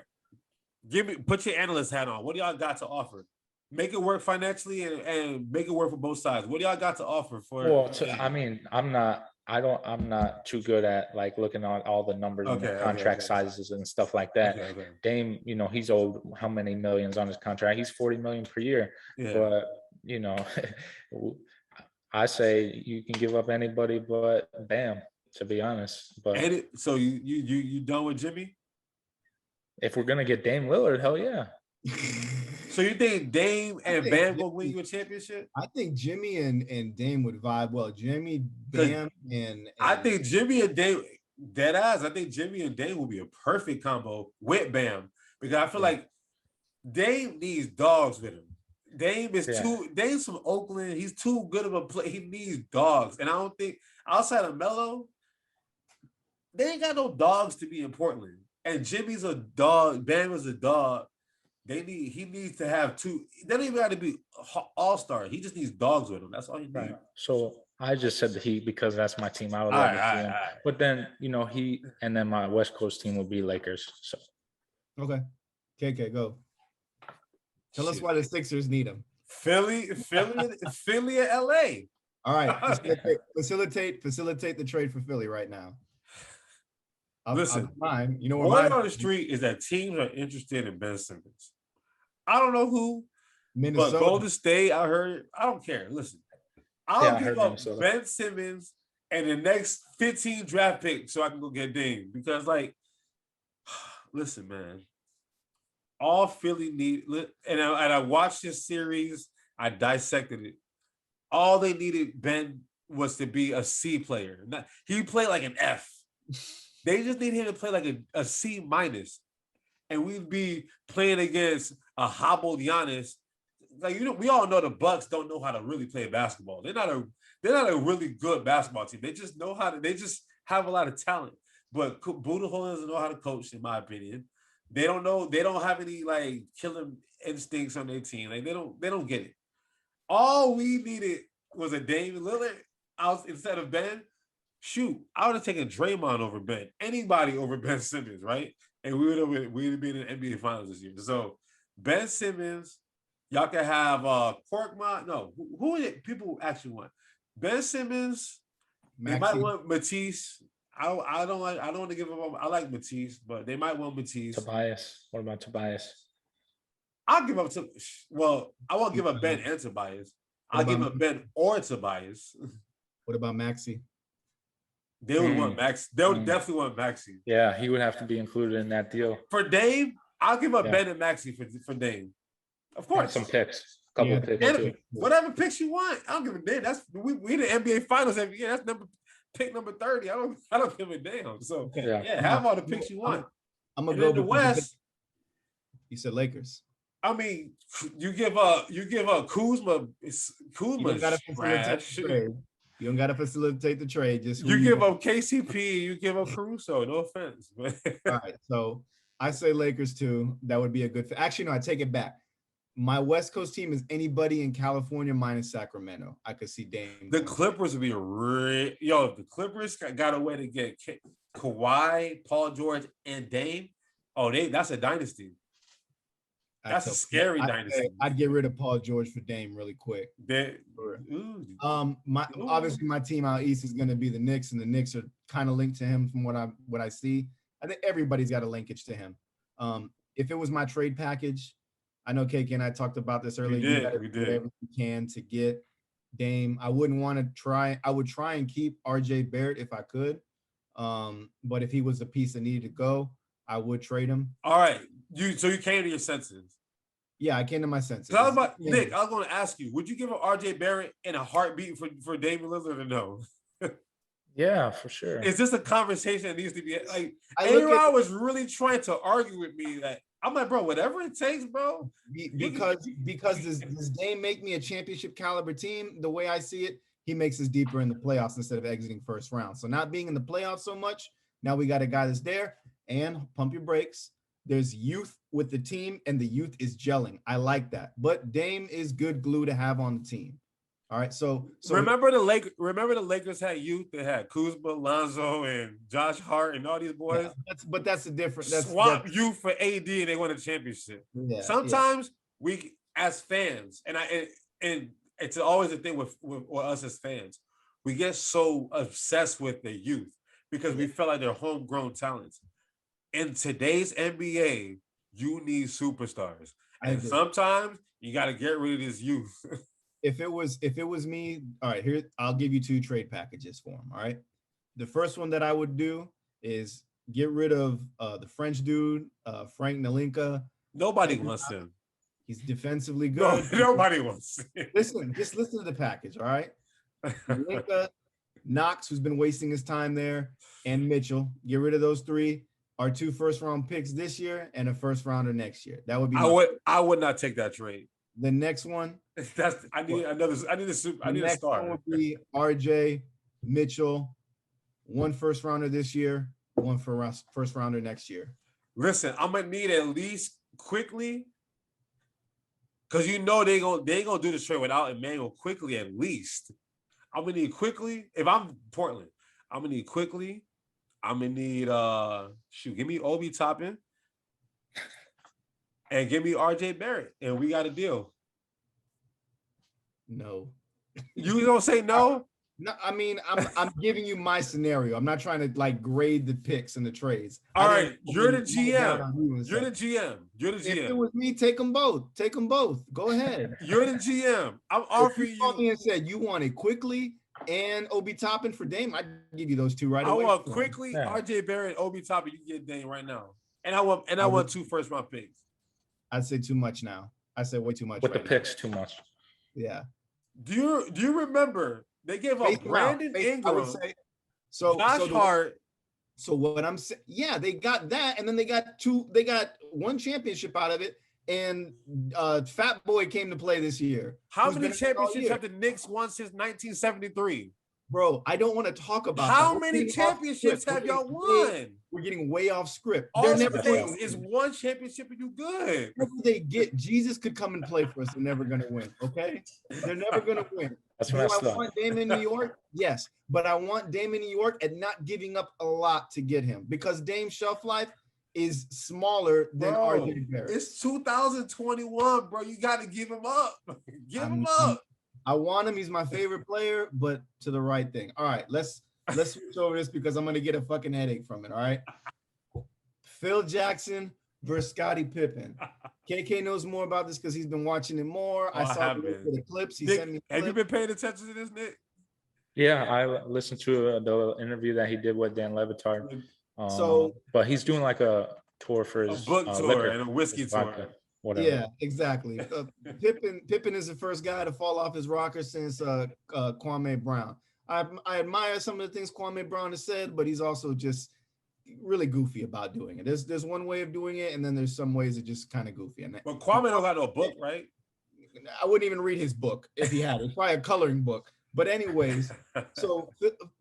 Put your analyst hat on. What do y'all got to offer? Make it work financially and make it work for both sides. What do y'all got to offer for? Well, I mean, I'm not too good at like looking at all the numbers and the contract sizes and stuff like that. Dame, he's owed how many millions on his contract? He's 40 million per year. Yeah. But I say you can give up anybody but Bam, to be honest. But so you done with Jimmy? If we're gonna get Dame Lillard, hell yeah. So you think Dame and Bam will win you a championship? I think Jimmy and Dame would vibe well. Jimmy, Bam, and I think Jimmy and Dame, dead ass. I think Jimmy and Dame will be a perfect combo with Bam, because I feel like Dame needs dogs with him. Dame's from Oakland. He's too good of a player. He needs dogs, and I don't think outside of Melo, they ain't got no dogs to be in Portland. And Jimmy's a dog. Bam is a dog. He needs to have two. They don't even got to be all-star. He just needs dogs with him. That's all he needs. Right. So I just said the Heat because that's my team. I would love to see him. But then, Heat, and then my West Coast team would be Lakers. So okay. KK, go. Tell us why the Sixers need him. Philly, and LA. All right. Facilitate the trade for Philly right now. Listen, word on the street is that teams are interested in Ben Simmons. I don't know who, Minnesota. But Golden State, I heard. I don't care. Listen, I'll give up Minnesota. Ben Simmons and the next 15 draft picks so I can go get Dame. Because, listen, man, all Philly need, and I watched this series, I dissected it. All they needed Ben was to be a C player. He played like an F. They just need him to play like a C minus, and we'd be playing against a hobbled Giannis. We all know the Bucks don't know how to really play basketball. They're not a really good basketball team. They just know how to. They just have a lot of talent. But Budenholzer doesn't know how to coach, in my opinion. They don't know. They don't have any killing instincts on their team. They don't get it. All we needed was a Damian Lillard out instead of Ben. Shoot, I would have taken Draymond over Ben, anybody over Ben Simmons, right? And we would have been in the NBA Finals this year. So Ben Simmons, y'all can have Korkmaz. No, who is it? People actually want Ben Simmons. They might want Matisse. I don't want to give him. I like Matisse, but they might want Matisse. Tobias. What about Tobias? I'll give up to. Well, I won't give up Ben and Tobias. I'll give up Ben or Tobias. What about Maxey? They would want Max. They would definitely want Maxey. Yeah, he would have to be included in that deal. For Dame, I'll give up Ben and Maxey for Dame. Of course. And some picks. A couple of picks too. Whatever picks you want. I don't give a damn. That's we the NBA Finals every year. That's pick number 30. I don't give a damn. So have all the picks you want. I'm gonna go to the West. You said Lakers. I mean, you give up Kuzma. Kuzma's trash. You don't got to facilitate the trade. Just you give up KCP, you give up Caruso. No offense. All right. So I say Lakers too. That would be a good fit. Actually, no, I take it back. My West Coast team is anybody in California minus Sacramento. I could see Dame. The Clippers would be if the Clippers got a way to get Kawhi, Paul George, and Dame. That's a dynasty. That's a scary dynasty. I'd get rid of Paul George for Dame really quick. Obviously my team out east is going to be the Knicks, and the Knicks are kind of linked to him from what I see. I think everybody's got a linkage to him. If it was my trade package, I know KK and I talked about this earlier. We did. Whatever you can to get Dame. I wouldn't want to try. I would try and keep RJ Barrett if I could. But if he was a piece that needed to go, I would trade him. All right. So you came to your senses. Yeah, I came to my senses. Nick, I was going to ask you, would you give an RJ Barrett in a heartbeat for Damian Lillard or no? Yeah, for sure. Is this a conversation that needs to be A-Rod was really trying to argue with me that I'm like, bro, whatever it takes, bro. Because does Dame make me a championship caliber team? The way I see it, he makes us deeper in the playoffs instead of exiting first round. So not being in the playoffs so much, now we got a guy that's there. And pump your brakes. There's youth with the team, and the youth is gelling. I like that. But Dame is good glue to have on the team. All right, so remember the Lakers had youth. They had Kuzma, Lonzo, and Josh Hart, and all these boys. Yeah, but that's a different. Swap youth for AD, and they won a championship. Yeah, sometimes we, as fans, and it's always a thing with us as fans, we get so obsessed with the youth because we feel like they're homegrown talents. In today's NBA, you need superstars, and sometimes you got to get rid of this youth. If it was me, all right, here I'll give you 2 trade packages for him. All right, the first one that I would do is get rid of the French dude, Frank Nalinka. Nobody wants him. He's defensively good. No, nobody wants him. Listen to the package. All right, Nalinka, Knox, who's been wasting his time there, and Mitchell. Get rid of those 3. Our 2 first-round picks this year and a first-rounder next year. That would be. I would not take that trade. The next one. I need a star. One would be RJ, Mitchell, 1 first-rounder this year, 1 first-rounder next year. Listen, I'm gonna need at least quickly, because they gonna do this trade without Emmanuel quickly at least. I'm gonna need quickly. If I'm Portland, I'm gonna need quickly. I'm gonna need give me Obi Toppin and give me RJ Barrett, and we got a deal. No. You don't say no? No, I mean, I'm giving you my scenario. I'm not trying to like grade the picks and the trades. All right, you're the GM. You're the GM. If it was me, take them both. Go ahead. You're the GM. I'm offering you. Called me and said you want it quickly and Obi Toppin for Dame. I'd give you those 2 right away. I want quickly RJ Barrett, Obi Toppin. You can get Dame right now, and I want 2 first-round picks. I'd say too much now. I said way too much. With the picks, too much. Yeah. Do you remember they gave up Brandon Ingram? I would say, Josh Hart. So what I'm saying, yeah, they got that, and then they got 1 championship out of it, and Fat Boy came to play this year. How many championships have the Knicks won since 1973? Bro, I don't want to talk about how many championships have y'all won? We're getting way off script. All it is 1 championship and you good. Whatever they get, Jesus could come and play for us. They're never gonna win. Okay, they're never gonna win. Do I want Dame in New York? Yes, but I want Dame in New York and not giving up a lot to get him because Dame's shelf life is smaller than RJ Barrett. It's 2021, bro. You got to give him up. Give him up. I want him. He's my favorite player, but to the right thing. All right, let's switch over this because I'm gonna get a fucking headache from it. All right. Phil Jackson versus Scottie Pippen. KK knows more about this because he's been watching it more. I saw the clips. He sent me. Have you been paying attention to this, Nick? Yeah, I listened to the interview that he did with Dan Levitard. But he's doing like a tour for his book tour and a whiskey tour. Vodka. Whatever. Yeah, exactly. Pippen is the first guy to fall off his rocker since Kwame Brown. I admire some of the things Kwame Brown has said, but he's also just really goofy about doing it. There's one way of doing it, and then there's some ways that just kind of goofy. But Kwame don't have no book, right? I wouldn't even read his book if he had it. It's probably a coloring book. But anyways, so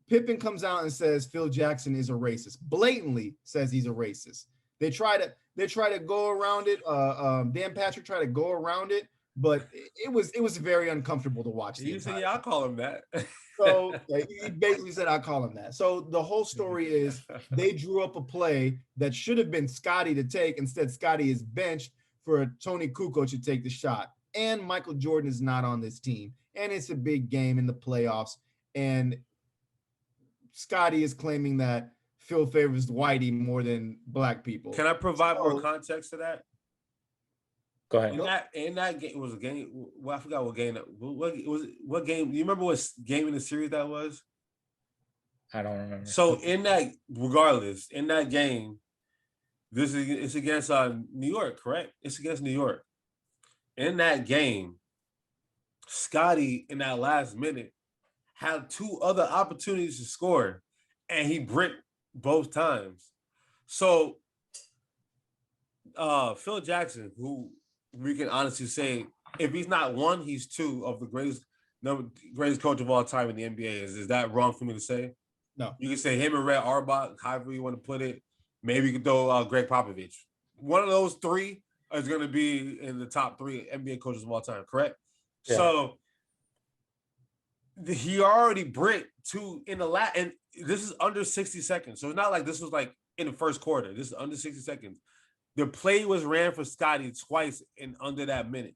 Pippen comes out and says Phil Jackson is a racist. Blatantly says he's a racist. They try to go around it. Dan Patrick tried to go around it, but it was very uncomfortable to watch. You said, "Yeah, I'll call him that." So he basically said, "I'll call him that." So the whole story is they drew up a play that should have been Scottie to take. Instead, Scottie is benched for Tony Kukoc to take the shot, and Michael Jordan is not on this team, and it's a big game in the playoffs, and Scottie is claiming that Phil favors Whitey more than black people. Can I provide more context to that? Go ahead. In that game was a game. Well, I forgot what game. What game? Do you remember what game in the series that was? I don't remember. So regardless, in that game, it's against New York, correct? It's against New York. In that game, Scottie in that last minute had 2 other opportunities to score, and he bricked both times. So Phil Jackson, who we can honestly say, if he's not 1, he's 2 of the greatest coach of all time in the NBA. Is that wrong for me to say? No. You can say him and Red Auerbach, however you want to put it. Maybe you could throw Greg Popovich. One of those 3 is going to be in the top 3 NBA coaches of all time, correct? Yeah. So he already bricked two in the last, and this is under 60 seconds. So it's not like this was like in the first quarter. This is under 60 seconds. The play was ran for Scottie twice in under that minute,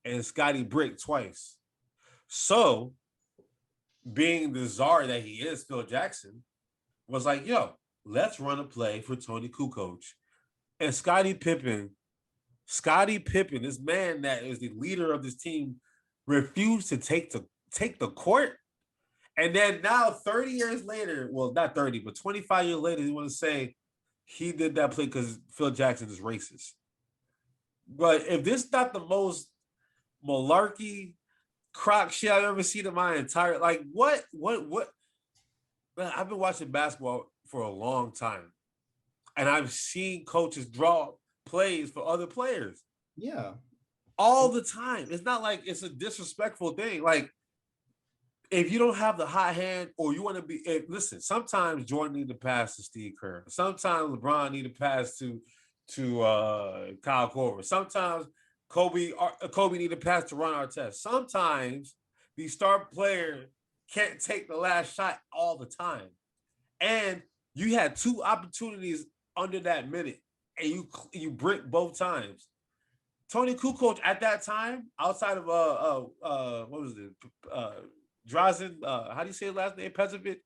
and Scottie bricked twice. So, being the czar that he is, Phil Jackson was like, "Yo, let's run a play for Tony Kukoc." And Scottie Pippen, this man that is the leader of this team, refused to take the court. And then now, 30 years later, well, not 30, but 25 years later, he want to say he did that play because Phil Jackson is racist. But if this is not the most malarkey crock shit I've ever seen in my entire, like, what? Man, I've been watching basketball for a long time, and I've seen coaches draw plays for other players. Yeah. All the time. It's not like it's a disrespectful thing. Like, if you don't have the hot hand, or you want to be, listen, sometimes Jordan need to pass to Steve Kerr. Sometimes LeBron need to pass to Kyle Korver. Sometimes Kobe need to pass to Ron Artest. Sometimes the star player can't take the last shot all the time. And you had two opportunities under that minute, and you brick both times. Tony Kukoc at that time, outside of what was it? Drazen, how do you say his last name? Petrovic?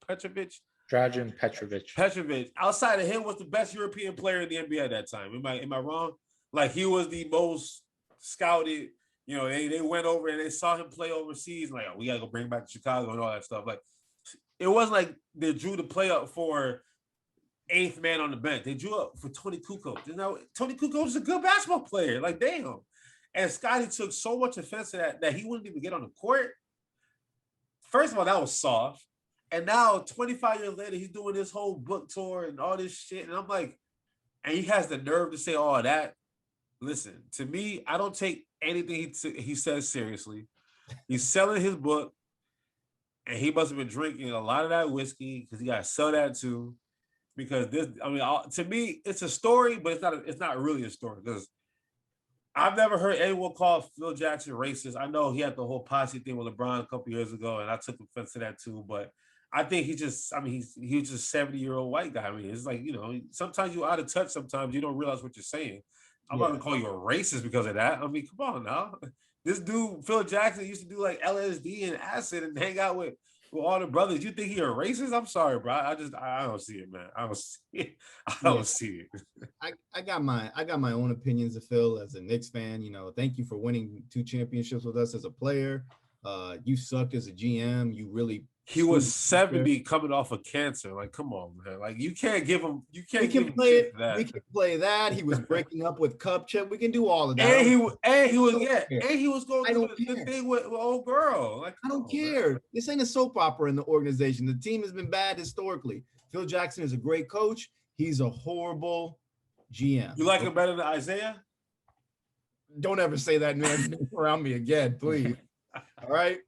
Dragan Petrovic. Outside of him, was the best European player in the NBA at that time. Am I wrong? Like, he was the most scouted. You know, they went over and they saw him play overseas. Like, oh, we gotta go bring him back to Chicago and all that stuff. Like, it wasn't like they drew the play up for eighth man on the bench. They drew up for Tony Kukoc. You know, Tony Kukoc is a good basketball player. Like, damn. And Scottie took so much offense to that he wouldn't even get on the court. First of all, that was soft. And now, 25 years later, he's doing this whole book tour and all this shit. And I'm like, and he has the nerve to say all that. Listen, to me, I don't take anything he says seriously. He's selling his book, and he must have been drinking a lot of that whiskey because he got to sell that too. Because this, I mean, to me, it's a story, but it's not really a story, because I've never heard anyone call Phil Jackson racist. I know he had the whole posse thing with LeBron a couple years ago, and I took offense to that too. But I think he's just 70-year-old white guy. I mean, it's like, you know, sometimes you're out of touch. Sometimes you don't realize what you're saying. I'm not gonna call you a racist because of that. I mean, come on now. This dude, Phil Jackson, used to do like LSD and acid and hang out with all the brothers. You think he a racist? I'm sorry, bro. I don't see it, man. I don't see it. I don't see it. I got my own opinions of Phil as a Knicks fan. You know, thank you for winning 2 championships with us as a player. You sucked as a GM. You really. He was 70 coming off of cancer. Like, come on, man. Like, you can't give him. You can't. We can play it. We can play that. He was breaking up with Kupchak. We can do all of that. And he was going through the thing with old girl. Like, I don't care. This ain't a soap opera in the organization. The team has been bad historically. Phil Jackson is a great coach. He's a horrible GM. You like him better than Isaiah? Don't ever say that man around me again, please. All right.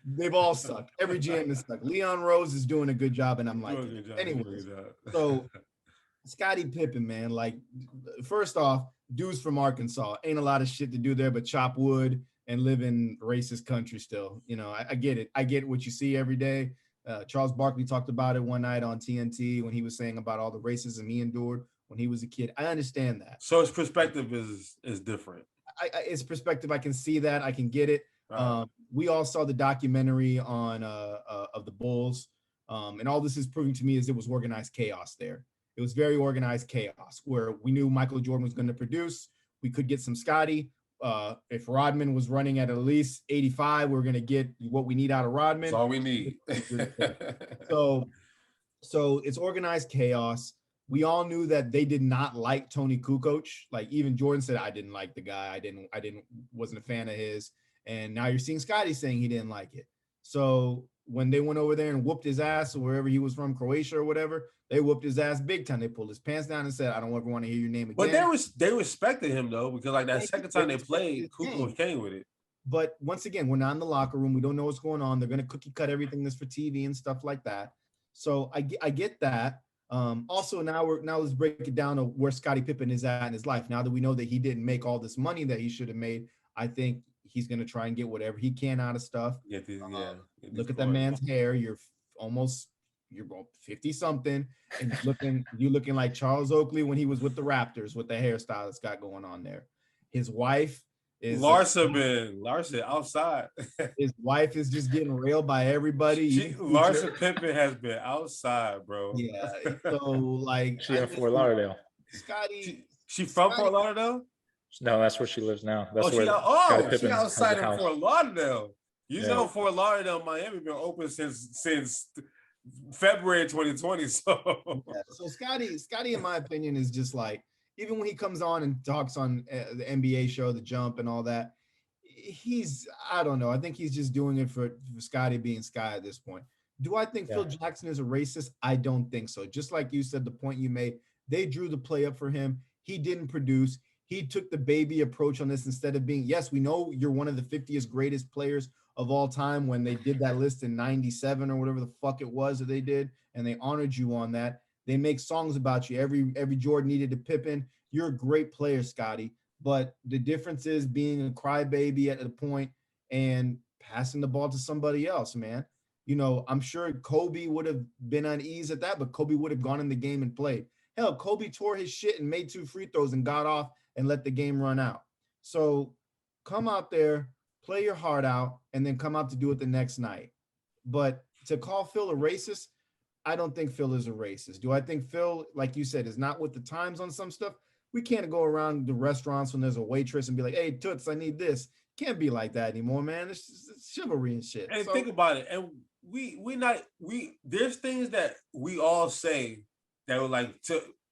They've all sucked. Every GM has sucked. Leon Rose is doing a good job, and I'm like, anyways. So, Scottie Pippen, man, like, first off, dudes from Arkansas, ain't a lot of shit to do there but chop wood and live in racist country still. You know, I get it. I get what you see every day. Charles Barkley talked about it one night on TNT when he was saying about all the racism he endured when he was a kid. I understand that. So his perspective is different. His perspective, I can see that. I can get it. We all saw the documentary on of the Bulls, and all this is proving to me is it was organized chaos there. It was very organized chaos where we knew Michael Jordan was going to produce. We could get some Scottie. If Rodman was running at least 85, we're going to get what we need out of Rodman. That's all we need. So it's organized chaos. We all knew that they did not like Tony Kukoc. Like, even Jordan said, I didn't like the guy. Wasn't a fan of his. And now you're seeing Scottie saying he didn't like it. So when they went over there and whooped his ass, or wherever he was from, Croatia or whatever, they whooped his ass big time. They pulled his pants down and said, I don't ever want to hear your name again. But they respected him, though, because like that second time they played, Kukoc came with it. But once again, we're not in the locker room. We don't know what's going on. They're going to cookie cut everything that's for TV and stuff like that. So I get that. Also, now let's break it down to where Scottie Pippen is at in his life. Now that we know that he didn't make all this money that he should have made, I think he's going to try and get whatever he can out of stuff. Look at that man's hair. You're 50 something, and you're looking like Charles Oakley when he was with the Raptors with the hairstyle that's got going on there. His wife is Larson outside. His wife is just getting railed by everybody. Larson Pippen has been outside, bro. Yeah. So like she in Fort Lauderdale. Scottie. She from Fort Lauderdale? No, that's where she lives now. That's she outside of Fort Lauderdale. You know Fort Lauderdale, Miami been open since February 2020. So so Scottie, in my opinion, is just like, even when he comes on and talks on the NBA show, The Jump and all that, I don't know. I think he's just doing it for Scottie being Sky at this point. Do I think Phil Jackson is a racist? I don't think so. Just like you said, the point you made, they drew the play up for him. He didn't produce. He took the baby approach on this instead of being, yes, we know you're one of the 50th greatest players of all time when they did that list in 97 or whatever the fuck it was that they did, and they honored you on that. They make songs about you. Every Jordan needed a Pippen. You're a great player, Scottie. But the difference is being a crybaby at the point and passing the ball to somebody else, man. You know, I'm sure Kobe would have been uneasy at that, but Kobe would have gone in the game and played. Hell, Kobe tore his shit and made 2 free throws and got off and let the game run out. So come out there, play your heart out, and then come out to do it the next night. But to call Phil a racist, I don't think Phil is a racist. Do I think Phil, like you said, is not with the times on some stuff? We can't go around the restaurants when there's a waitress and be like, hey, Toots, I need this. Can't be like that anymore, man. It's chivalry and shit. And think about it. And there's things that we all say that were like,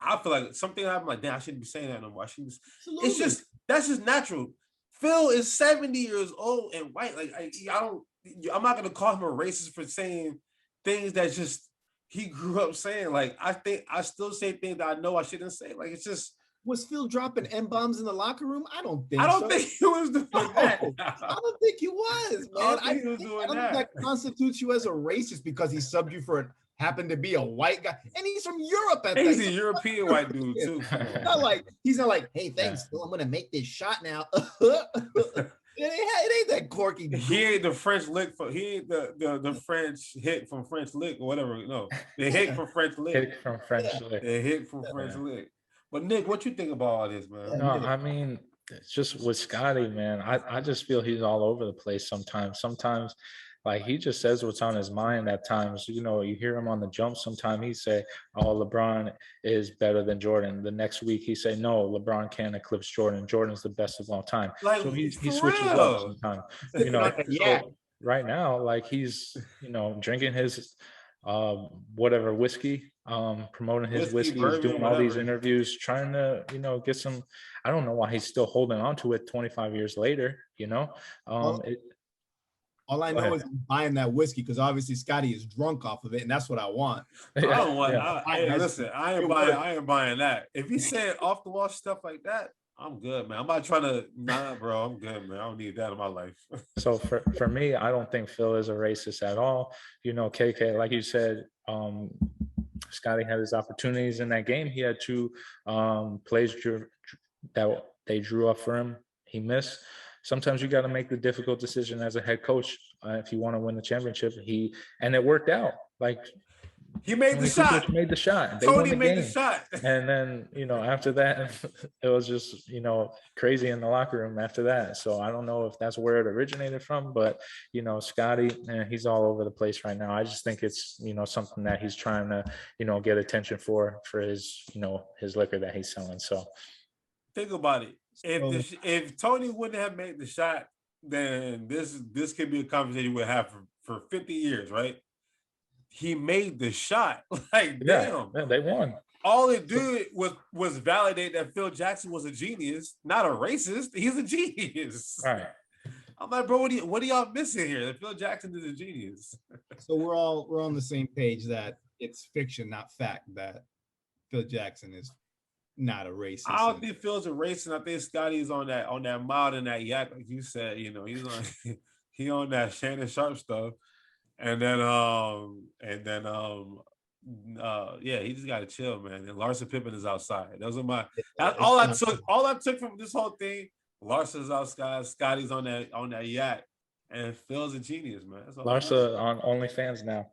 I feel like something I'm like, damn, I shouldn't be saying that no more. That's just natural. Phil is 70 years old and white. Like I'm not gonna call him a racist for saying things that just he grew up saying. Like I still say things that I know I shouldn't say. Like it's just. Was Phil dropping M-bombs in the locker room? I don't think he was doing that. I don't think he was, man. I don't think that constitutes you as a racist because he subbed you for happened to be a white guy. And he's from Europe at that. He's a European white dude, too. He's not like, hey, thanks, Phil. I'm going to make this shot now. It ain't that quirky. He ain't the French lick. He ain't the French hit from French lick or whatever. No, the hit from French lick. Hit from French lick. The hit from French lick. But Nick, what you think about all this, man? No, I mean, it's just with Scottie, man. I just feel he's all over the place sometimes. Sometimes, like, he just says what's on his mind at times. You know, you hear him on The Jump. Sometimes he say, oh, LeBron is better than Jordan. The next week he say, no, LeBron can't eclipse Jordan. Jordan's the best of all time. Like, so he switches up sometimes. You know, so right now, like, he's, you know, drinking his whatever whiskey, promoting his whiskey, doing all these interviews, trying to, you know, get some. I don't know why he's still holding on to it 25 years later, you know. All I know is I'm buying that whiskey because obviously Scottie is drunk off of it, and that's what I want. I don't want. Listen, I ain't buying that. If he said off the wall stuff like that, I'm good, man. I'm not trying to. Nah, bro, I'm good, man. I don't need that in my life. So for me, I don't think Phil is a racist at all. You know, KK, like you said, Scottie had his opportunities in that game. He had 2 plays that they drew up for him. He missed. Sometimes you got to make the difficult decision as a head coach if you want to win the championship. And it worked out. Like, he made the shot. Made the shot. Tony made the shot. And then, you know, after that, it was just, you know, crazy in the locker room after that. So I don't know if that's where it originated from, but, you know, Scottie, he's all over the place right now. I just think it's, you know, something that he's trying to, you know, get attention for his, you know, his liquor that he's selling. So think about it. If Tony wouldn't have made the shot, then this could be a conversation we'll have for 50 years, right? He made the shot. Like, damn. Yeah, they won. All it did was validate that Phil Jackson was a genius, not a racist. He's a genius. All right. I'm like, bro, what are y'all missing here? That Phil Jackson is a genius. So we're on the same page that it's fiction, not fact, that Phil Jackson is not a racist. I don't think Phil's a racist. I think Scottie's on that mild and that yak, like you said. You know, he's on he on that Shannon Sharp stuff. And then he just gotta chill, man. And Larson Pippen is outside. Those are all I took from this whole thing Larson's outside, Scotty's on that yacht, and Phil's a genius, man. That's all. Larsa on OnlyFans now.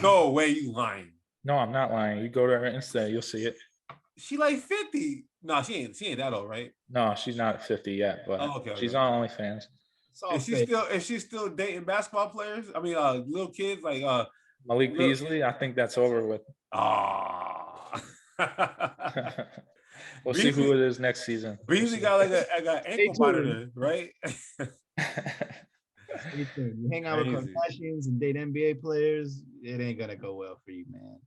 No way, you lying. No, I'm not lying. You go to her Insta, you'll see it. She like 50. No, she ain't that old, right? No, she's not 50 yet, but she's on OnlyFans. Is she still dating basketball players? I mean, little kids like Malik Beasley. I think that's over with. Ah. We'll see who it is next season. Beasley got like a ankle monitor, right? You hang out with Kardashians and date NBA players, it ain't gonna go well for you, man.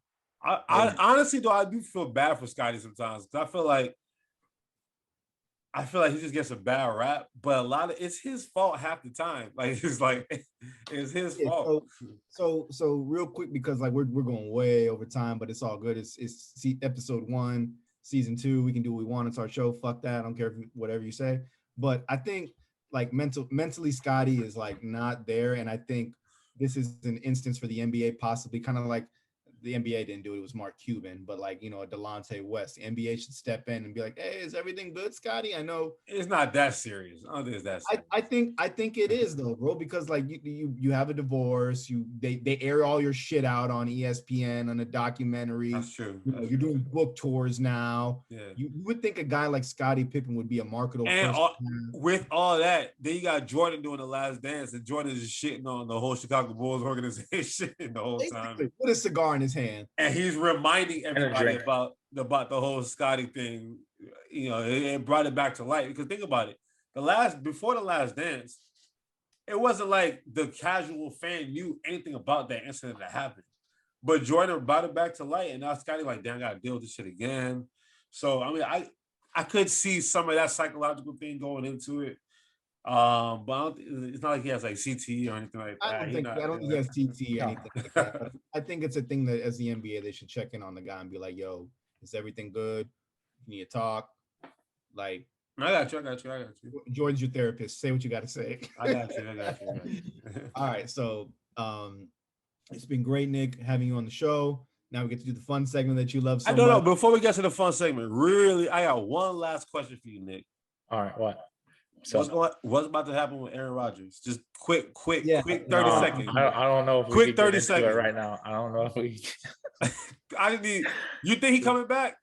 I honestly though, I do feel bad for Scottie sometimes because I feel like he just gets a bad rap, but it's his fault half the time. Like it's his fault. So real quick, because like we're going way over time, but it's all good. It's episode 1, season 2. We can do what we want. It's our show. Fuck that. I don't care whatever you say. But I think like mentally Scottie is like not there, and I think this is an instance for the NBA possibly kind of like. The NBA didn't do it. It was Mark Cuban, but like, you know, Delonte West, the NBA should step in and be like, "Hey, is everything good, Scottie?" I know it's not that serious. I don't think it's that serious. I think it is though, bro, because like you have a divorce, they air all your shit out on ESPN on a documentary. That's true. You're doing book tours now. Yeah. You would think a guy like Scottie Pippen would be a marketable and person. With all that, then you got Jordan doing The Last Dance, and Jordan is shitting on the whole Chicago Bulls organization the whole time. With a cigar in his hand. And he's reminding everybody about the whole Scottie thing. You know, it brought it back to light. Because think about it. Before The Last Dance, it wasn't like the casual fan knew anything about that incident that happened. But Jordan brought it back to light, and now Scottie like, damn, I gotta deal with this shit again. So I mean, I could see some of that psychological thing going into it. But it's not like he has like CT or anything like that. I don't think he has TT or anything like that. But I think it's a thing that as the NBA they should check in on the guy and be like, "Yo, is everything good? You need to talk." Like, I got you. Jordan's your therapist. Say what you got to say. I got you. All right, so it's been great, Nick, having you on the show. Now we get to do the fun segment that you love so much. I don't know. Before we get to the fun segment, really, I got one last question for you, Nick. All right, what? So, what's about to happen with Aaron Rodgers? Just quick 30 seconds. I don't know if quick 30 seconds right now. I don't know if we. You think he coming back?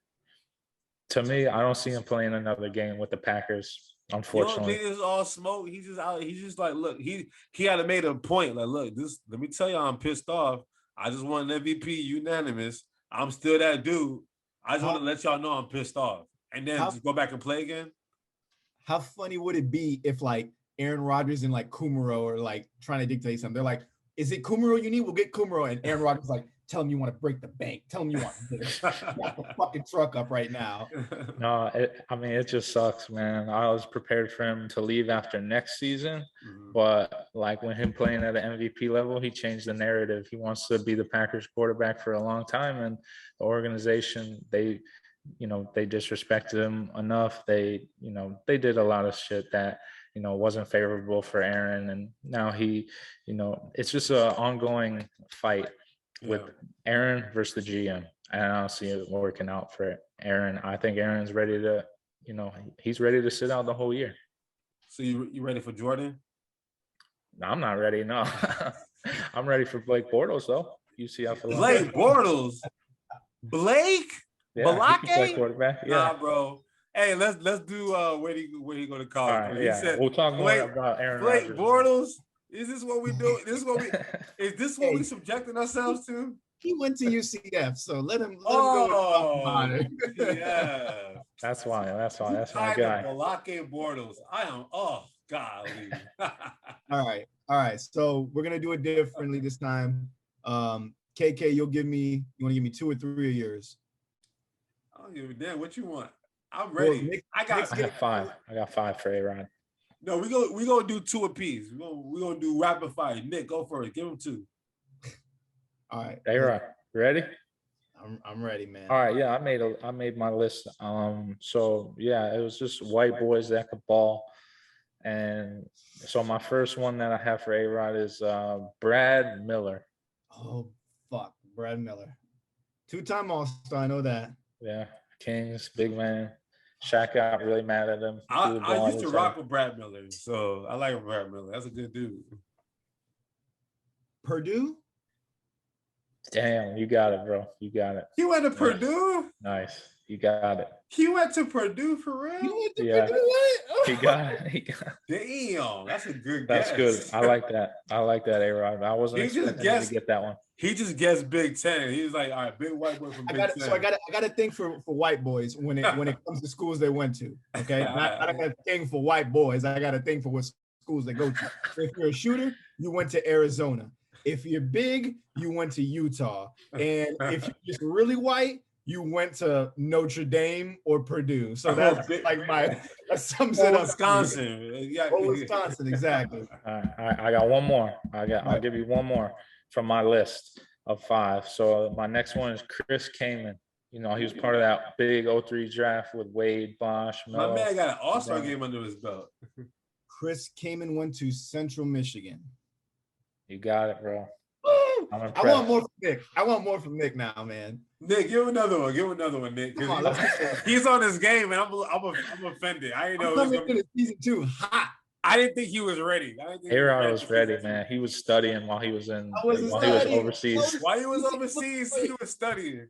To me, I don't see him playing another game with the Packers. Unfortunately, you don't think it's all smoke. He's just out. He's just like, look, he had to made a point. Like, look, let me tell you, I'm pissed off. I just won an MVP unanimous. I'm still that dude. I just want to let y'all know I'm pissed off, and then just go back and play again. How funny would it be if like Aaron Rodgers and like Kumaro are like trying to dictate something? They're like, "Is it Kumaro you need? We'll get Kumaro." And Aaron Rodgers like, "Tell him you want to break the bank. Tell him you want to the fucking truck up right now." No, it just sucks, man. I was prepared for him to leave after next season, but like when him playing at the MVP level, he changed the narrative. He wants to be the Packers quarterback for a long time, and the organization they disrespected him enough. They did a lot of shit that, wasn't favorable for Aaron. And now it's just an ongoing fight with Aaron versus the GM. And I don't see it working out for Aaron. I think Aaron's ready to, he's ready to sit out the whole year. So you ready for Jordan? No, I'm not ready. No, I'm ready for Blake Bortles though. UCF. Blake Bortles? Blake? Balake? Quarterback. Yeah. Nah, bro. Hey, let's do where he go to college. All right, yeah. We'll talk more about Aaron Blake Rodgers. Bortles. Is this what we do? Is this what we subjecting ourselves to? He went to UCF, so let him go about it. Yeah. That's why. That's my guy. Balake Bortles. I am. Oh, golly. All right. So we're gonna do it differently this time. KK, you want to give me 2 or 3 of yours? I don't give a damn what you want. I'm ready. Well, I got 5. I got 5 for A-Rod. No, we gonna do 2 apiece. We gonna do rapid fire. Nick, go first. Give him 2. All right. A-Rod, ready? I'm ready, man. All right, yeah, I made my list. So yeah, it was just white boys that could ball. And so my first one that I have for A-Rod is Brad Miller. Oh fuck, Brad Miller. 2-time All-Star, I know that. Yeah, Kings, big man. Shaq got really mad at him. I used to rock with Brad Miller, so I like Brad Miller. That's a good dude. Purdue? Damn, you got it, bro. You got it. He went to Purdue? Nice. You got it. He went to Purdue for real? You went to Purdue? What? He got it. Damn, that's a good guess. That's good. I like that. I like that, A-Rod. I wasn't expecting to get that one. He just guessed Big Ten. He was like, all right, big white boy from Big Ten. So I got to think for white boys when it comes to schools they went to. Okay, I got to think for white boys. I got to think for what schools they go to. If you're a shooter, you went to Arizona. If you're big, you went to Utah. And if you're just really white, you went to Notre Dame or Purdue. So that's like that sums it up. Wisconsin. Wisconsin, exactly. I got one more. I'll give you one more from my list of 5. So my next one is Chris Kaman. You know, he was part of that big 03 draft with Wade, Bosh, Melo. My man got an all-star game under his belt. Chris Kaman went to Central Michigan. You got it, bro. I want more from Nick. I want more from Nick now, man. Nick, give him another one. Give him another one, Nick. He's on his game, and I'm offended. I didn't know. Coming season 2 hot. I didn't think he was ready. A-Rod was ready, man. He was studying while he was while he was overseas. While he was overseas, he was studying.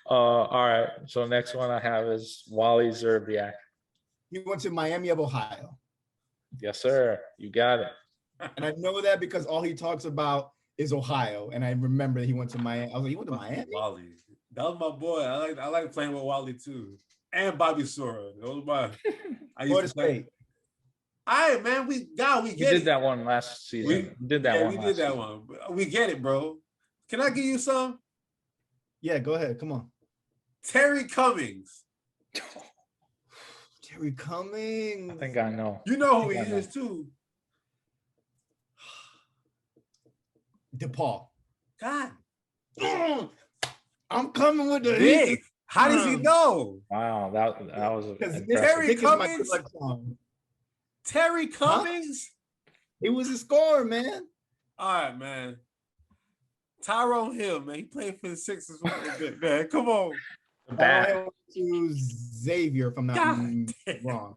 All right. So next one I have is Wally Zerbiak. He went to Miami of Ohio. Yes, sir. You got it. And I know that because all he talks about is Ohio. And I remember he went to Miami. I was like, he went to Miami? Wally. That was my boy. I like playing with Wally too. And Bobby Sora. Those my I used to play. All right, man. We get it. We did that one last season. We did that one. We get it, bro. Can I give you some? Yeah, go ahead. Come on. Terry Cummings. Terry Cummings. I think I know. You know who he is too. DePaul. God. I'm coming with the Nick. How does he know? Wow, that was Terry Cummings. Terry Cummings? He was a scorer, man. All right, man. Tyrone Hill, man. He played for the Sixers for a little bit, man. Come on. To Xavier, if I'm not wrong.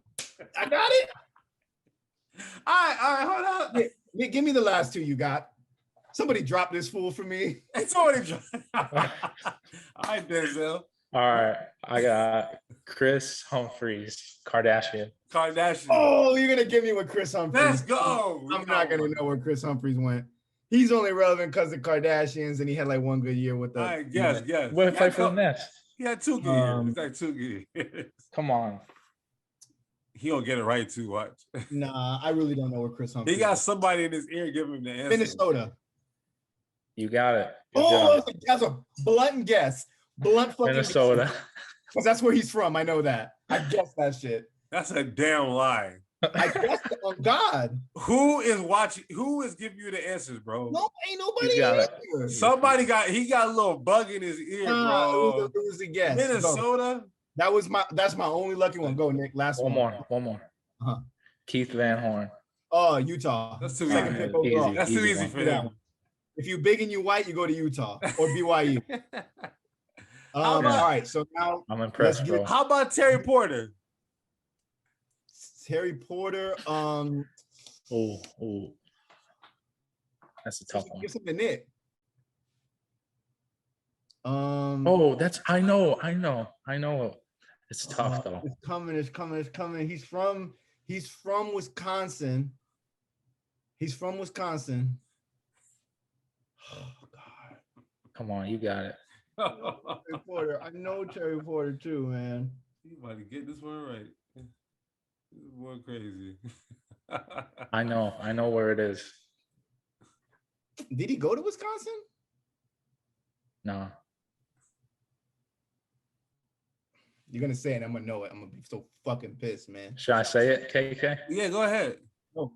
I got it. All right, hold on. Yeah, give me the last 2 you got. Somebody drop this fool for me. It's already dropped. All right, Denzel. All right, I got Chris Humphries, Kardashian. Oh, you're gonna give me with Chris Humphries. Let's go. I'm not gonna know where Chris Humphries went. He's only relevant because of Kardashians, and he had like one good year with the. All right, yes. What play for the Nets? He had 2 good years. He's like 2 good years. Come on. He don't get it right too. Watch. Nah, I really don't know where Chris Humphries. He got somebody in his ear giving him the answer. Minnesota. You got it. That's a blunt guess. Blunt fucking Minnesota. Because that's where he's from. I know that. I guess that shit. That's a damn lie. I guess it on God. Who is watching? Who is giving you the answers, bro? No, ain't nobody here. Somebody got a little bug in his ear, bro. It was a guess. Minnesota. Go. That's my only lucky one. Go, Nick. Last one. One more. Uh-huh. Keith Van Horn. Oh, Utah. That's too easy. That's too easy for them. If you big and you white, you go to Utah or BYU. All right, so now I'm impressed, bro. How about Terry Porter? Terry Porter. Oh, that's a tough one. Give something Nick. I know. It's tough though. It's coming. He's from Wisconsin. Oh God. Come on, you got it. Terry Porter. I know Terry Porter too, man. You about to get this one right. This is one crazy. I know where it is. Did he go to Wisconsin? No. You're gonna say it, I'm gonna know it. I'm gonna be so fucking pissed, man. Should I say it, KK? Yeah, go ahead. Oh.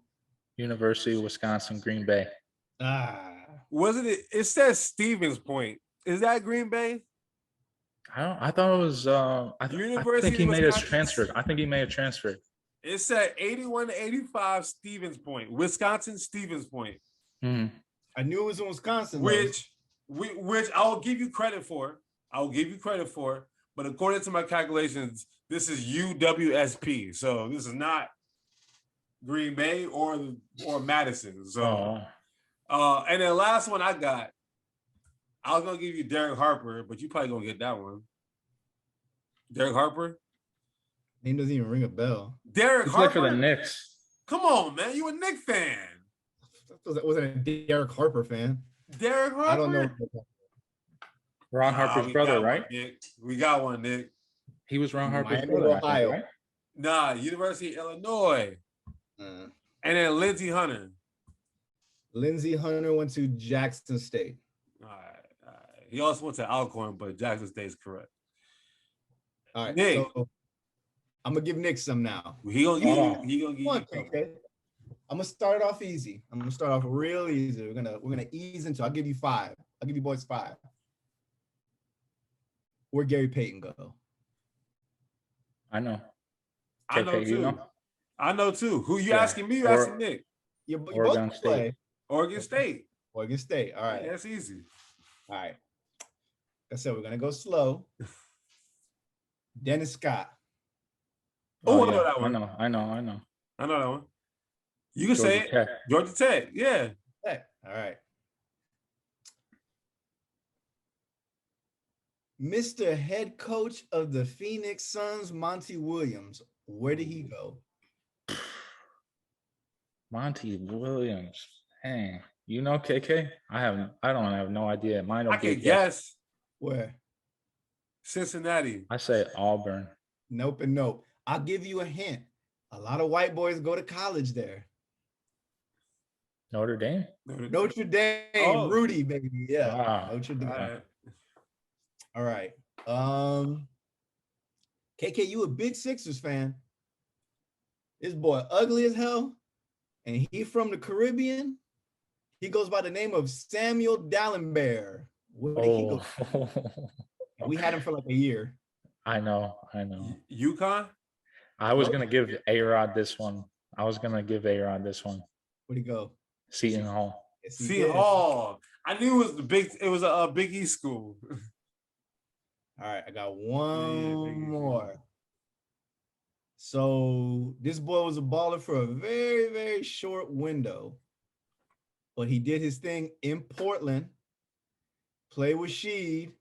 University of Wisconsin, Green Bay. Wasn't it? It says Stevens Point. Is that Green Bay? I thought it was. I think he made a transfer. I think he made a transfer. It said 81 to 85 Stevens Point, Wisconsin Stevens Point. Mm-hmm. I knew it was in Wisconsin, which I'll give you credit for. but according to my calculations, this is UWSP. So this is not Green Bay or Madison. So, and then last one I got, I was gonna give you Derek Harper, but you probably gonna get that one. Derek Harper. Name doesn't even ring a bell. Derek He's Harper for the Knicks. Come on, man. You a Knicks fan. I wasn't a Derek Harper fan. Derek Harper? I don't know. Ron Harper's brother, right? We got one, Nick. He was Ron Harper's Miami, brother, Ohio. right? Nah, University of Illinois. And then Lindsey Hunter. Lindsey Hunter went to Jackson State. All right. He also went to Alcorn, but Jackson State's correct. All right, Nick. So I'm gonna give Nick some now. He gonna give you. Okay. I'm gonna start off easy. I'm gonna start off real easy. We're gonna ease into. I'll give you 5. I'll give you boys 5. Where'd Gary Payton go? I know. I know KK, too. you know? I know too. Who you asking me? You asking Nick? You Oregon both State. play. Oregon State. Oregon State. All right. Yeah, that's easy. All right. Like I said, we're gonna go slow. Dennis Scott. Oh, yeah. I know that one. I know. I know that one. You can say it. Tech. Georgia Tech. Yeah. Hey, all right. Mr. Head Coach of the Phoenix Suns, Monty Williams. Where did he go? Monty Williams. Dang. You know KK? I don't have no idea. Mine will I be can guess. Where? Cincinnati. I say Auburn. Nope and nope. I'll give you a hint. A lot of white boys go to college there. Notre Dame? Notre Dame. Oh. Rudy, baby. Yeah. Wow. Notre Dame. All right. All right. KK, you a big Sixers fan. This boy ugly as hell. And he from the Caribbean. He goes by the name of Samuel Dallenberg. Where did he go? We had him for like a year. I know. UConn? I was gonna give A-Rod this one. Where'd he go? Seton Hall. Yes, he Seton did. Hall. I knew it was a Big East school. All right, I got one more. So this boy was a baller for a very, very short window, but he did his thing in Portland. Play with Sheed.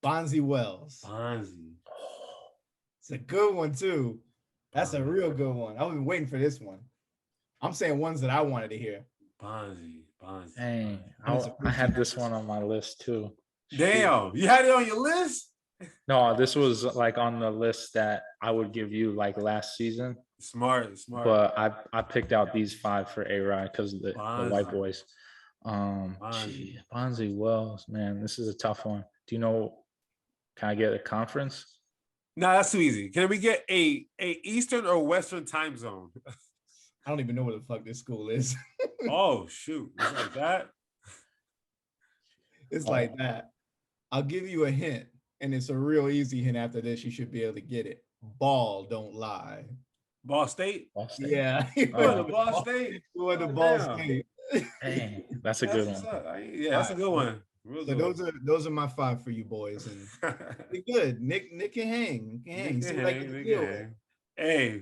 Bonzi Wells. Bonzi. It's a good one too. That's a real good one. I've been waiting for this one. I'm saying ones that I wanted to hear. Bonzi. Dang. I had this one on my list too. Damn, you had it on your list? No, this was like on the list that I would give you like last season. Smart. But I picked out these 5 for A-Rod because of the white boys. Bonzi Wells, man, this is a tough one. Do you know? Can I get a conference? No, that's too easy. Can we get a Eastern or Western time zone? I don't even know where the fuck this school is. Oh shoot, it's like that. It's like that. I'll give you a hint, and it's a real easy hint. After this, you should be able to get it. Ball don't lie. Ball State? Yeah. Ball State. You went to Ball State. Dang, that's a good one. Yeah, that's a good one. So those are my 5 for you boys, and pretty good. Nick can hang. Hey,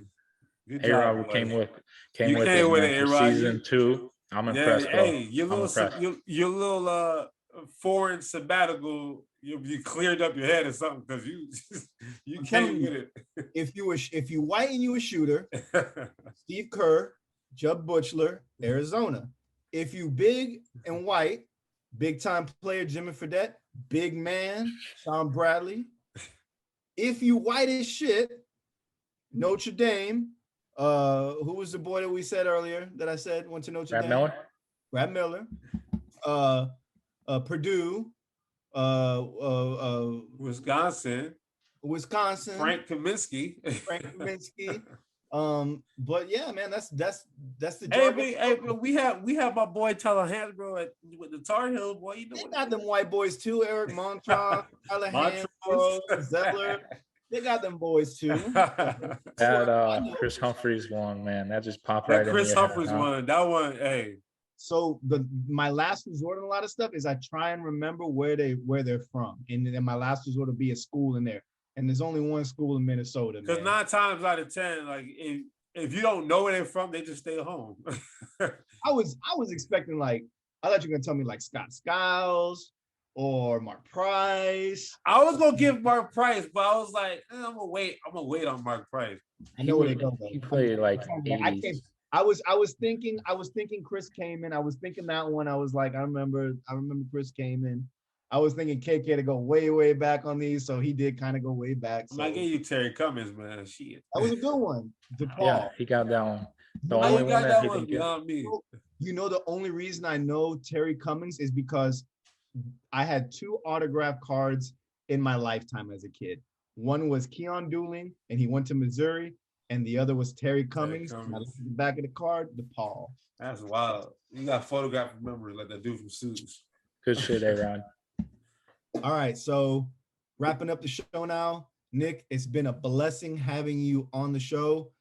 good job. A-Rod came with it for season 2. I'm impressed. Hey, your little foreign sabbatical, you cleared up your head or something because you came with it. If you white and you a shooter, Steve Kerr, Jud Butchler, Arizona. If you big and white, big time player Jimmy Fredette, big man Sean Bradley. If you white as shit, Notre Dame. Who was the boy that we said earlier that I said went to Notre Dame? Brad Miller. Purdue. Wisconsin. Frank Kaminsky. But yeah, man, that's the but we have my boy Tyler Hansbrough with the Tar Heels, boy. You know they got them white boys too, Eric Montross, Tyler Hansbrough, Zettler. They got them boys too. That Chris Humphreys one, man, that just popped right in. Chris Humphreys one, that one, hey. So my last resort on a lot of stuff is I try and remember where they're from, and then my last resort will be a school in there. And there's only one school in Minnesota. Because 9 times out of 10, like if you don't know where they're from, they just stay home. I was expecting like I thought you were gonna tell me like Scott Skiles or Mark Price. I was gonna give Mark Price, but I was like, I'm gonna wait on Mark Price. I know where they go though. He played like I was thinking Chris Kaman. I was thinking that one. I was like, I remember Chris Kaman. I was thinking KK to go way back on these, so he did kind of go way back. So. I gave you Terry Cummings, man. Shit. That was a good one. DePaul. Yeah, he got that one. The only one that he didn't get. Me. You know, the only reason I know Terry Cummings is because I had 2 autograph cards in my lifetime as a kid. One was Keon Dooling, and he went to Missouri, and the other was Terry Cummings. And I looked at the back of the card, DePaul. That's wild. You got photographic memory like that dude from Suits. Good shit, A-Rod. All right, so wrapping up the show now. Nick, it's been a blessing having you on the show.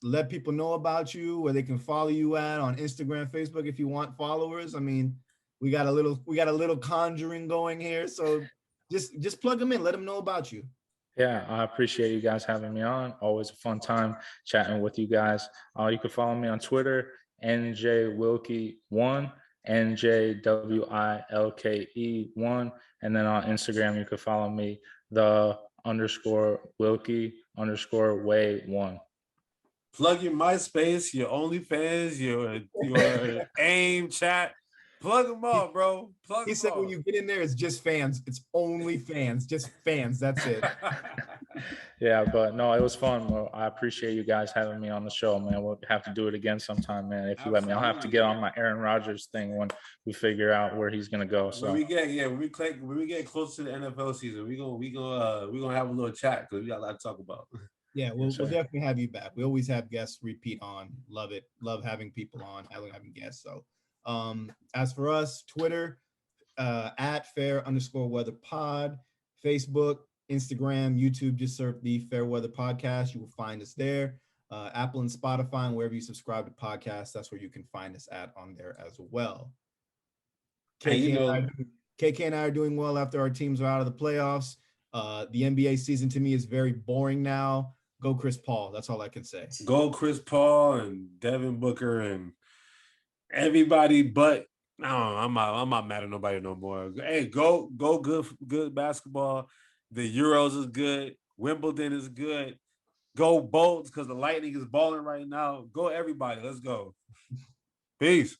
Let people know about you, where they can follow you at on Instagram, Facebook, if you want followers. I mean, we got a little conjuring going here, so just plug them in. Let them know about you. Yeah, I appreciate you guys having me on. Always a fun time chatting with you guys. You can follow me on Twitter, NJWilke1, NJWILKE1, and then on Instagram you can follow me _Wilke_Way1. Plug your MySpace, your OnlyFans, your AIM chat. Plug them all, bro. He said when you get in there, it's just fans. It's only fans, just fans. That's it. Yeah, but no, it was fun. Well, I appreciate you guys having me on the show, man. We'll have to do it again sometime, man. If you let me, I'll have to get on my Aaron Rodgers thing when we figure out where he's gonna go. So when we get close to the NFL season, we gonna have a little chat because we got a lot to talk about. Yeah, we'll definitely have you back. We always have guests repeat on. Love it. Love having people on. Having guests. So. As for us, Twitter, at fair_weather_pod, Facebook, Instagram, YouTube, just search the Fair Weather Podcast. You will find us there. Apple and Spotify, and wherever you subscribe to podcasts, that's where you can find us at on there as well. KK and I are doing well after our teams are out of the playoffs. The NBA season to me is very boring now. Go Chris Paul. That's all I can say. Go Chris Paul and Devin Booker and everybody, but no, I'm not mad at nobody no more. Hey, go good basketball. The Euros is good. Wimbledon is good. Go Bolts because the Lightning is balling right now. Go everybody. Let's go. Peace.